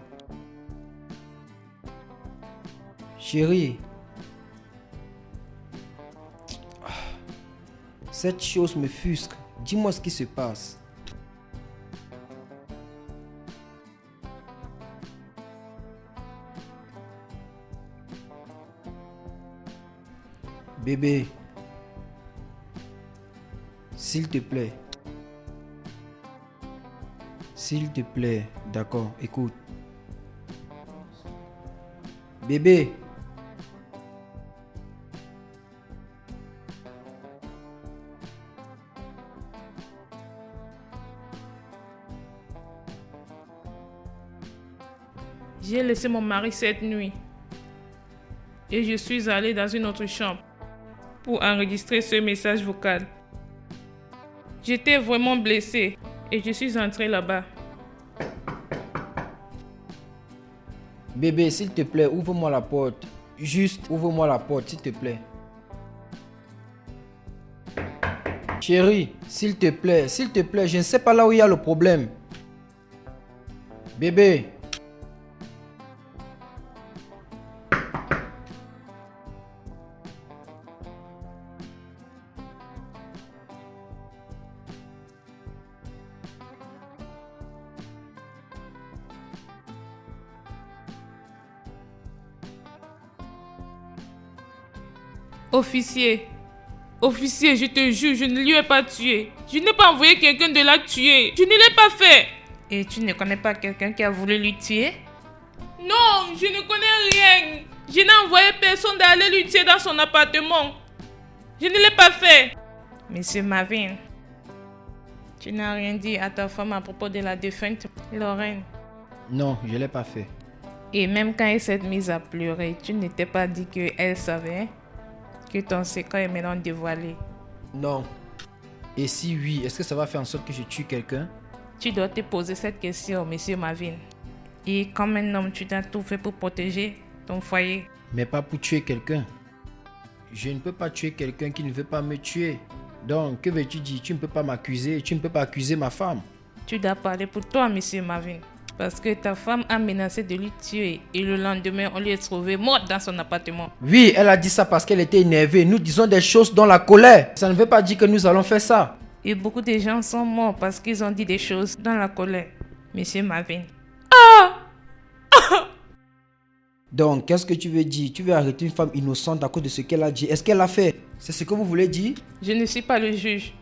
Chérie. Cette chose me fusque. Dis-moi ce qui se passe. Bébé. S'il te plaît. S'il te plaît. D'accord, écoute. Bébé. J'ai laissé mon mari cette nuit et je suis allée dans une autre chambre pour enregistrer ce message vocal. J'étais vraiment blessée et je suis entrée là-bas. Bébé, s'il te plaît, ouvre-moi la porte. Juste, ouvre-moi la porte, s'il te plaît. Chérie, s'il te plaît, je ne sais pas là où il y a le problème. Bébé. Officier, je te jure, je ne lui ai pas tué. Je n'ai pas envoyé quelqu'un de la tuer. Je ne l'ai pas fait. Et tu ne connais pas quelqu'un qui a voulu lui tuer? Non, je ne connais rien. Je n'ai envoyé personne d'aller lui tuer dans son appartement. Je ne l'ai pas fait. Monsieur Marvin, tu n'as rien dit à ta femme à propos de la défunte Lorraine? Non, je ne l'ai pas fait. Et même quand elle s'est mise à pleurer, tu ne t'es pas dit qu'elle savait que ton secret est maintenant dévoilé? Non. Et si oui, est-ce que ça va faire en sorte que je tue quelqu'un? Tu dois te poser cette question, monsieur Marvin. Et comme un homme, tu as tout fait pour protéger ton foyer. Mais pas pour tuer quelqu'un. Je ne peux pas tuer quelqu'un qui ne veut pas me tuer. Donc, que veux-tu dire? Tu ne peux pas m'accuser, tu ne peux pas accuser ma femme. Tu dois parler pour toi, monsieur Marvin. Parce que ta femme a menacé de lui tuer et le lendemain, on lui est trouvé morte dans son appartement. Oui, elle a dit ça parce qu'elle était énervée. Nous disons des choses dans la colère. Ça ne veut pas dire que nous allons faire ça. Et beaucoup de gens sont morts parce qu'ils ont dit des choses dans la colère, monsieur Marvin. Donc, qu'est-ce que tu veux dire? Tu veux arrêter une femme innocente à cause de ce qu'elle a dit? Est-ce qu'elle l'a fait? C'est ce que vous voulez dire? Je ne suis pas le juge.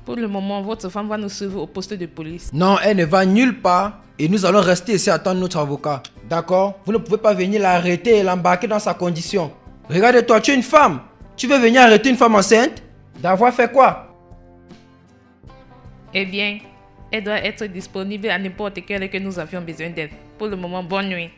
Pour le moment, votre femme va nous suivre au poste de police. Non, elle ne va nulle part. Et nous allons rester ici attendre notre avocat. D'accord? Vous ne pouvez pas venir l'arrêter et l'embarquer dans sa condition. Regarde-toi, tu es une femme. Tu veux venir arrêter une femme enceinte? D'avoir fait quoi? Eh bien, elle doit être disponible à n'importe quelle heure que nous avions besoin d'elle. Pour le moment, bonne nuit.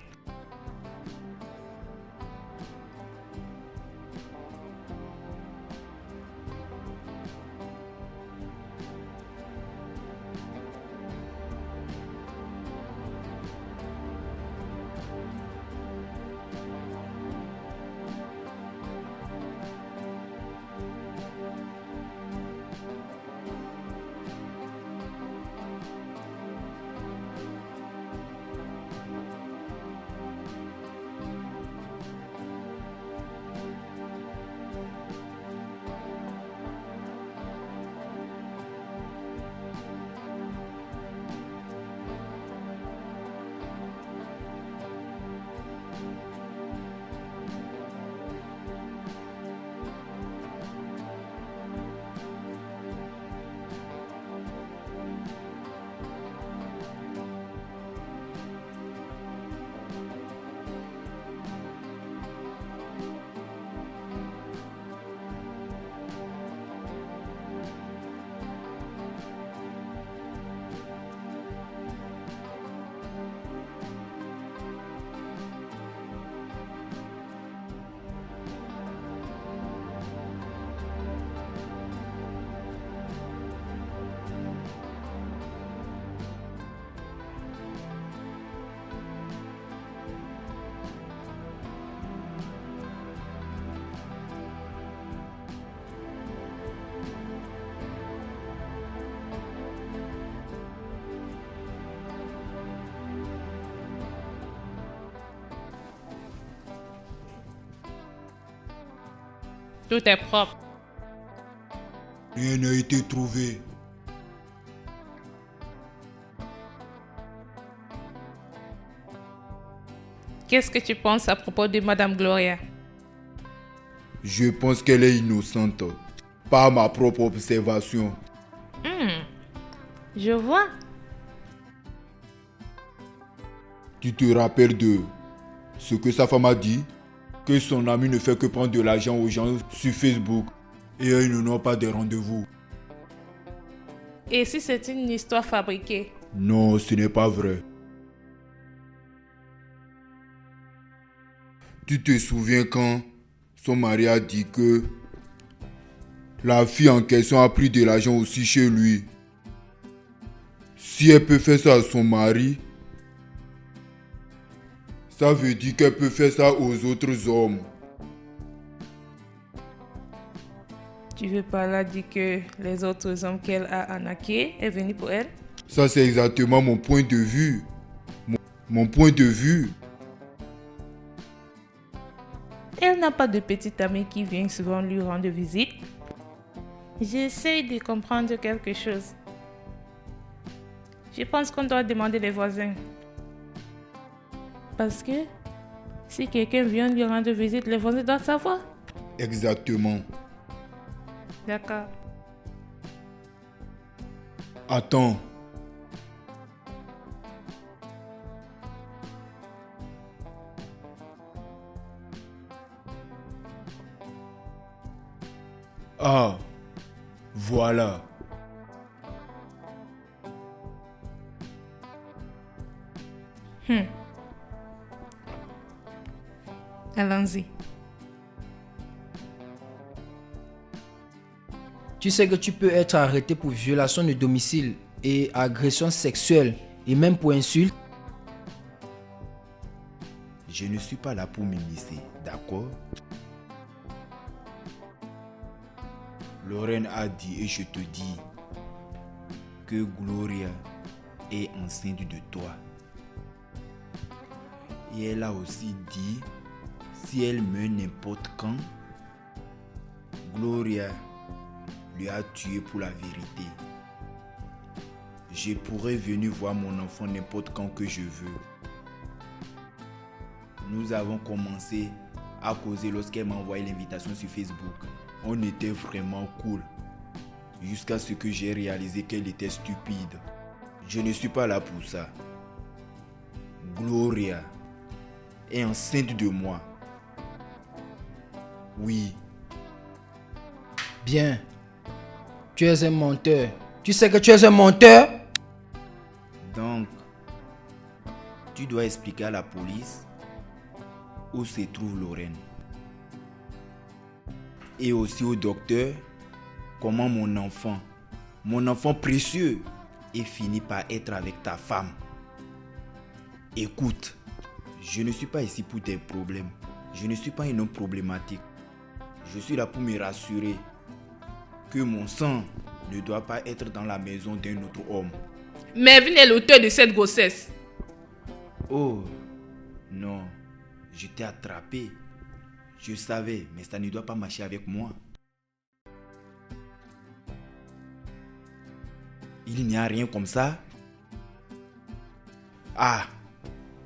Tout est propre. Rien n'a été trouvé. Qu'est-ce que tu penses à propos de Madame Gloria? Je pense qu'elle est innocente. Par ma propre observation. Je vois. Tu te rappelles de ce que sa femme a dit? Que son ami ne fait que prendre de l'argent aux gens sur Facebook et ils n'ont pas de rendez-vous. Et si c'est une histoire fabriquée? Non, ce n'est pas vrai. Tu te souviens quand son mari a dit que la fille en question a pris de l'argent aussi chez lui? Si elle peut faire ça à son mari, ça veut dire qu'elle peut faire ça aux autres hommes. Tu veux par là dire que les autres hommes qu'elle a arnaqués est venu pour elle? Ça, c'est exactement mon point de vue. Mon point de vue. Elle n'a pas de petite amie qui vient souvent lui rendre visite. J'essaie de comprendre quelque chose. Je pense qu'on doit demander les voisins. Parce que si quelqu'un vient lui rendre visite, les voisins doivent savoir. Exactement. D'accord. Attends. Ah, voilà. Allons-y. Tu sais que tu peux être arrêté pour violation de domicile et agression sexuelle et même pour insulte. Je ne suis pas là pour m'immiscer, d'accord? Lorraine a dit et je te dis que Gloria est enceinte de toi. Et elle a aussi dit, si elle meurt n'importe quand, Gloria lui a tué pour la vérité. Je pourrais venir voir mon enfant n'importe quand que je veux. Nous avons commencé à causer lorsqu'elle m'a envoyé l'invitation sur Facebook. On était vraiment cool. Jusqu'à ce que j'ai réalisé qu'elle était stupide. Je ne suis pas là pour ça. Gloria est enceinte de moi. Oui. Bien. Tu es un menteur. Tu sais que tu es un menteur? Donc, tu dois expliquer à la police où se trouve Lorraine. Et aussi au docteur comment mon enfant précieux, est fini par être avec ta femme. Écoute, je ne suis pas ici pour tes problèmes. Je ne suis pas un homme problématique. Je suis là pour me rassurer que mon sang ne doit pas être dans la maison d'un autre homme. Mervyn est l'auteur de cette grossesse. Oh, non, je t'ai attrapé. Je savais, mais ça ne doit pas marcher avec moi. Il n'y a rien comme ça. Ah,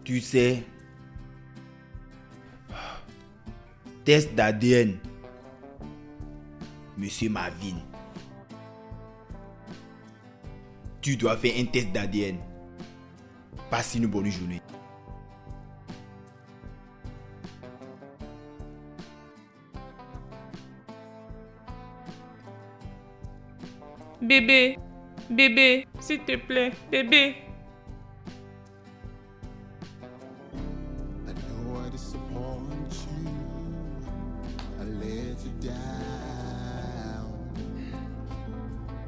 tu sais. Test d'ADN. Monsieur Marvin. Tu dois faire un test d'ADN. Passe une bonne journée. Bébé, bébé, s'il te plaît, bébé. I know I disappoint you. I let you down.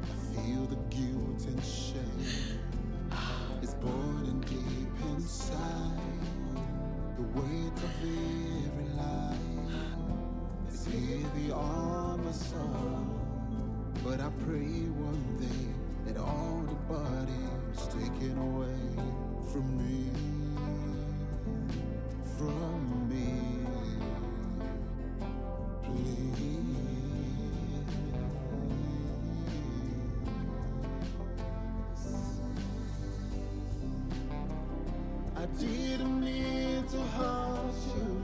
I feel the guilt and shame. It's burning deep inside. The weight of every lie is heavy on my soul. But I pray one day that all the body's taken away from me. From me, please. I didn't mean to hurt you,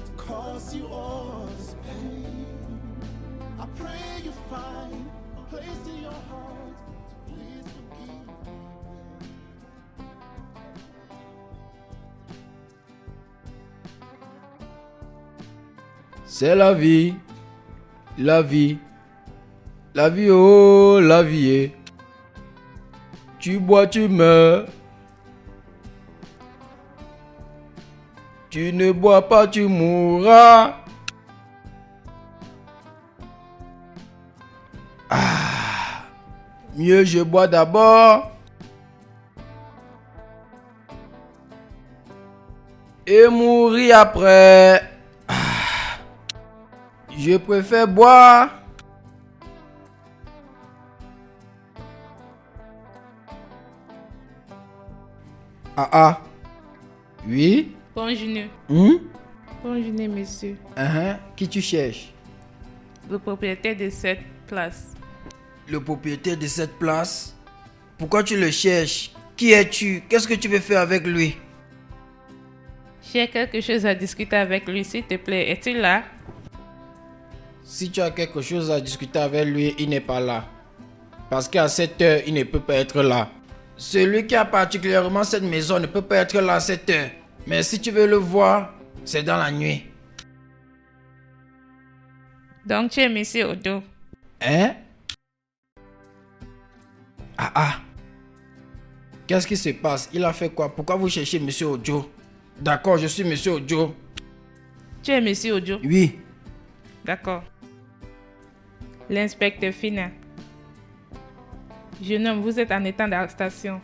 to cause you all this pain. I pray you find a place in your heart to please forgive me. C'est la vie. La vie. La vie, oh, la vie. Tu bois, tu meurs. Tu ne bois pas, tu mourras. Mieux je bois d'abord. Et mourir après. Je préfère boire. Oui? Bonjour. Hum? Bonjour, monsieur. Qui tu cherches? Le propriétaire de cette place. Le propriétaire de cette place? Pourquoi tu le cherches? Qui es-tu? Qu'est-ce que tu veux faire avec lui? J'ai quelque chose à discuter avec lui, s'il te plaît. Est-il là? Si tu as quelque chose à discuter avec lui, il n'est pas là. Parce qu'à cette heure, il ne peut pas être là. Celui qui a particulièrement cette maison ne peut pas être là à cette heure. Mais si tu veux le voir, c'est dans la nuit. Donc tu es monsieur Odo. Hein? Qu'est-ce qui se passe? Il a fait quoi? Pourquoi vous cherchez monsieur Ojo? D'accord, je suis monsieur Ojo. Tu es monsieur Ojo? Oui. D'accord. L'inspecteur Fina. Jeune homme, vous êtes en état d'arrestation.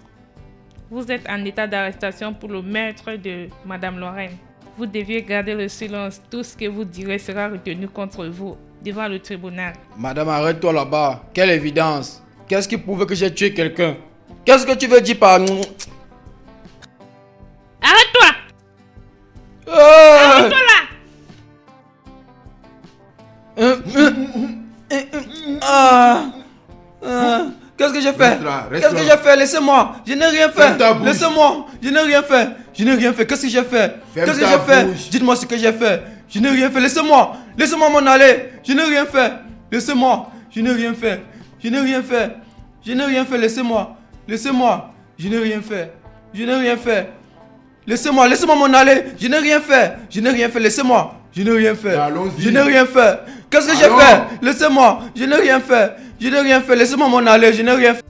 Vous êtes en état d'arrestation pour le meurtre de Madame Lorraine. Vous deviez garder le silence. Tout ce que vous direz sera retenu contre vous devant le tribunal. Madame, arrête-toi là-bas. Quelle évidence. Qu'est-ce qui prouve que j'ai tué quelqu'un? Qu'est-ce que tu veux dire par... Arrête-toi! Ah! Arrête-toi là! Qu'est-ce que j'ai fait? Reste là. Qu'est-ce que j'ai fait? Laissez-moi. Je n'ai rien fait. Ferme ta bouche. Laissez-moi. Je n'ai rien fait. Je n'ai rien fait. Qu'est-ce que j'ai fait? Ferme Qu'est-ce que ta j'ai fait? bouche. Dites-moi ce que j'ai fait. Je n'ai rien fait. Laissez-moi. Laissez-moi m'en aller. Je n'ai rien fait. Laissez-moi. Je n'ai rien fait. Je n'ai rien fait. Je n'ai rien fait. Laissez-moi. Laissez-moi. Je n'ai rien fait. Je n'ai rien fait. Laissez-moi. Laissez-moi m'en aller. Je n'ai rien fait. Je n'ai rien fait. Laissez-moi. Je n'ai rien fait. Allons-y. Je n'ai rien fait. Qu'est-ce que j'ai Allons. fait? Laissez-moi. Je n'ai rien fait. Je n'ai rien fait. Laissez-moi m'en aller. Je n'ai rien fait.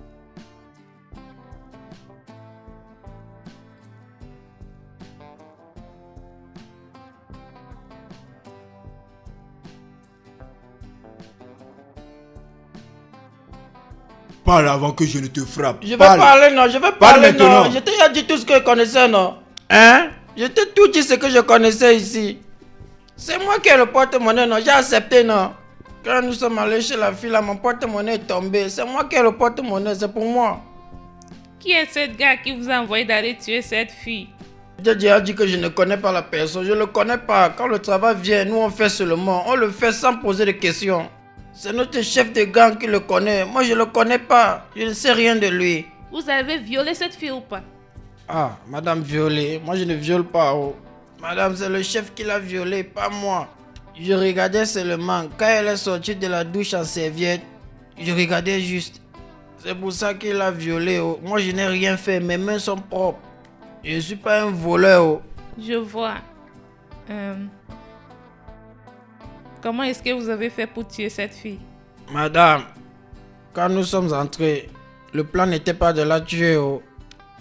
Parle avant que je ne te frappe. Je vais Parle. parler, non, je vais Parle parler, maintenant. non. Je t'ai déjà dit tout ce que je connaissais, non. Hein? Je t'ai tout dit ce que je connaissais ici. C'est moi qui ai le porte-monnaie, non. J'ai accepté, non. Quand nous sommes allés chez la fille, là, mon porte-monnaie est tombé. C'est moi qui ai le porte-monnaie, c'est pour moi. Qui est ce gars qui vous a envoyé d'aller tuer cette fille? J'ai déjà dit que je ne connais pas la personne. Je ne le connais pas. Quand le travail vient, nous on fait seulement. On le fait sans poser de questions. C'est notre chef de gang qui le connaît. Moi je ne le connais pas. Je ne sais rien de lui. Vous avez violé cette fille ou pas? Ah, madame violée. Moi je ne viole pas. Oh. Madame, c'est le chef qui l'a violée, pas moi. Je regardais seulement. Quand elle est sortie de la douche en serviette, je regardais juste. C'est pour ça qu'il l'a violée. Oh. Moi je n'ai rien fait. Mes mains sont propres. Je ne suis pas un voleur. Oh. Je vois. Comment est-ce que vous avez fait pour tuer cette fille? Madame, quand nous sommes entrés, le plan n'était pas de la tuer. Oh.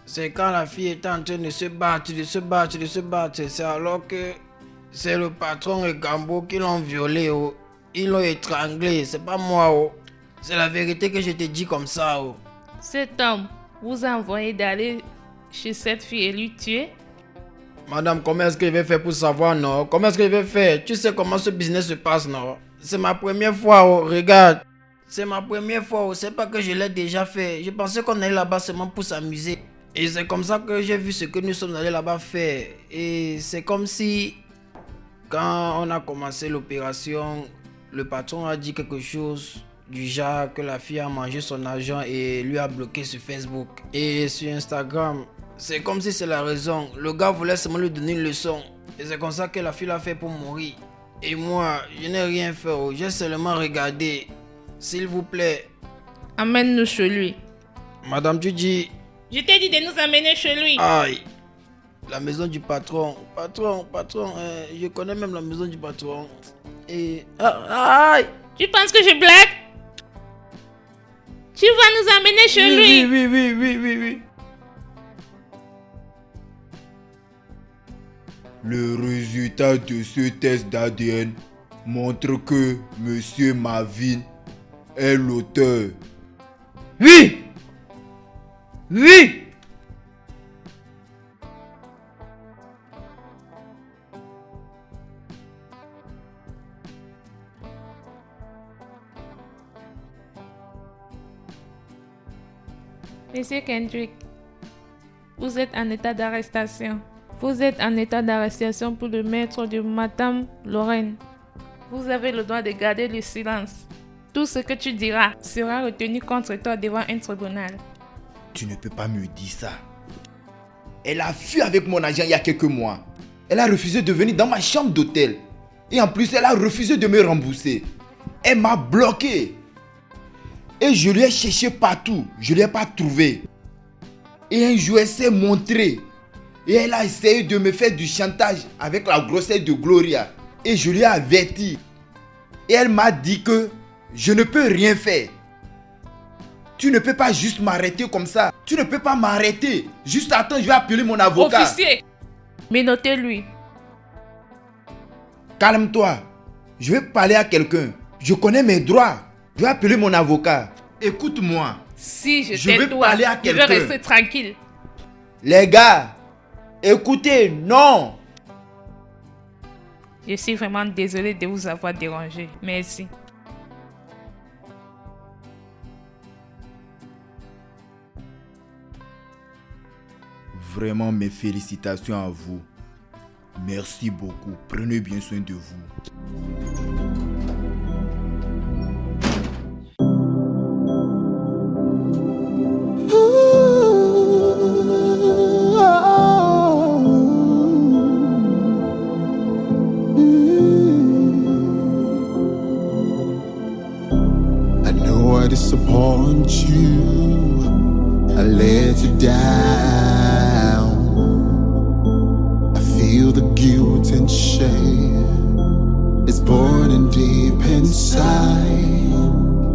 C'est quand la fille était en train de se battre, de se battre, de se battre. C'est alors que c'est le patron et Gambo qui l'ont violée. Oh. Ils l'ont étranglée. C'est pas moi. Oh. C'est la vérité que je te dis comme ça. Oh. Cet homme vous a envoyé d'aller chez cette fille et lui tuer? Madame, comment est-ce que je vais faire pour savoir, non? Comment est-ce que je vais faire? Tu sais comment ce business se passe, non? C'est ma première fois, oh. Regarde. C'est ma première fois, oh. C'est pas que je l'ai déjà fait. Je pensais qu'on allait là-bas seulement pour s'amuser. Et c'est comme ça que j'ai vu ce que nous sommes allés là-bas faire. Et c'est comme si, quand on a commencé l'opération, le patron a dit quelque chose du genre que la fille a mangé son argent et lui a bloqué sur Facebook. Et sur Instagram, c'est comme si c'est la raison. Le gars voulait seulement lui donner une leçon. Et c'est comme ça que la fille l'a fait pour mourir. Et moi, je n'ai rien fait. Oh. J'ai seulement regardé. S'il vous plaît. Amène-nous chez lui. Madame, tu dis... Je t'ai dit de nous amener chez lui. Aïe. La maison du patron. Patron. Je connais même la maison du patron. Et... Aïe. Tu penses que je blague? Tu vas nous amener chez lui. Oui. Le résultat de ce test d'ADN montre que Monsieur Marvin est l'auteur. Oui! Oui! Monsieur Kendrick, vous êtes en état d'arrestation. Vous êtes en état d'arrestation pour le meurtre de Madame Lorraine. Vous avez le droit de garder le silence. Tout ce que tu diras sera retenu contre toi devant un tribunal. Tu ne peux pas me dire ça. Elle a fui avec mon agent il y a quelques mois. Elle a refusé de venir dans ma chambre d'hôtel. Et en plus, elle a refusé de me rembourser. Elle m'a bloqué. Et je lui ai cherché partout. Je ne l'ai pas trouvé. Et un jour, elle s'est montrée. Et elle a essayé de me faire du chantage avec la grossesse de Gloria. Et je lui ai averti. Et elle m'a dit que je ne peux rien faire. Tu ne peux pas juste m'arrêter comme ça. Tu ne peux pas m'arrêter. Juste attends, je vais appeler mon avocat. Officier, menotez-lui. Calme-toi. Je vais parler à quelqu'un. Je connais mes droits. Je vais appeler mon avocat. Écoute-moi. Si je Je vais t'aide, parler à je vais quelqu'un. rester tranquille. Les gars, écoutez, non. Je suis vraiment désolée de vous avoir dérangé. Merci. Vraiment mes félicitations à vous. Merci beaucoup. Prenez bien soin de vous. I know I disappoint you. I let you down. I feel the guilt and shame. It's burning deep inside.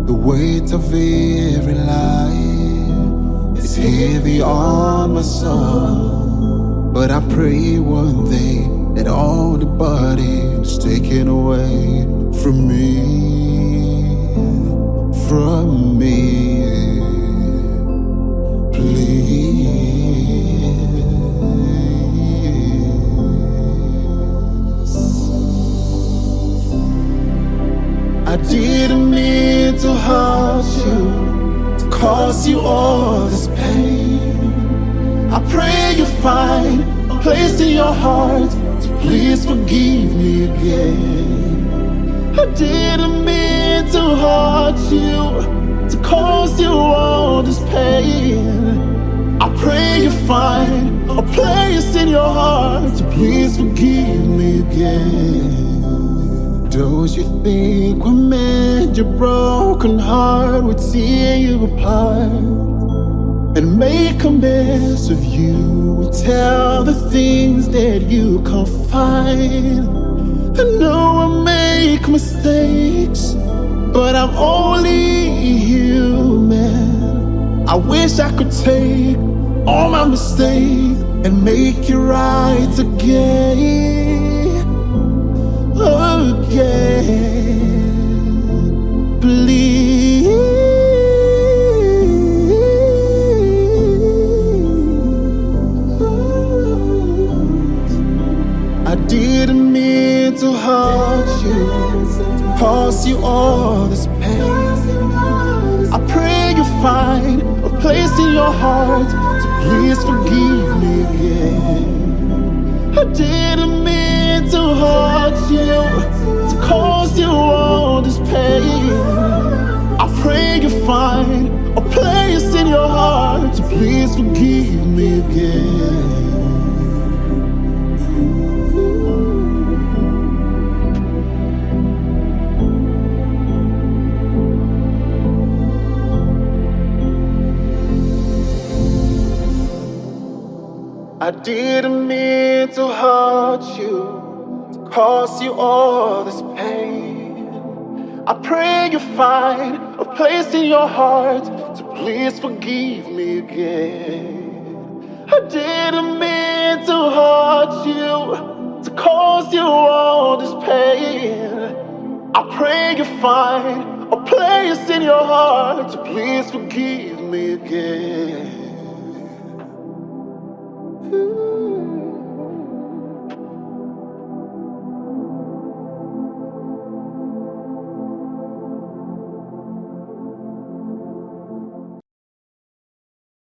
The weight of every lie is heavy on my soul. But I pray one day that all the body's taken away from me, from me. Please. I didn't mean to hurt you, to cause you all this pain. I pray you find a place in your heart to please forgive me again. I didn't mean to hurt you, to cause you all this pain. I pray you find a place in your heart to please forgive me again. Don't you think what made your broken heart would tear you apart and make a mess of you? Tell the things that you can't find. I know I make mistakes, but I'm only human. I wish I could take all my mistakes and make it right again. Again. Please. I didn't mean to hurt you, cause you all this pain. I pray you find a place in your heart to please forgive me again. I didn't mean to hurt you, to cause you all this pain. I pray you find a place in your heart to please forgive me again. I didn't mean to hurt you, to cause you all this pain. I pray you find a place in your heart to please forgive me again. I didn't mean to hurt you, caused you all this pain. I pray you find a place in your heart to please forgive me again.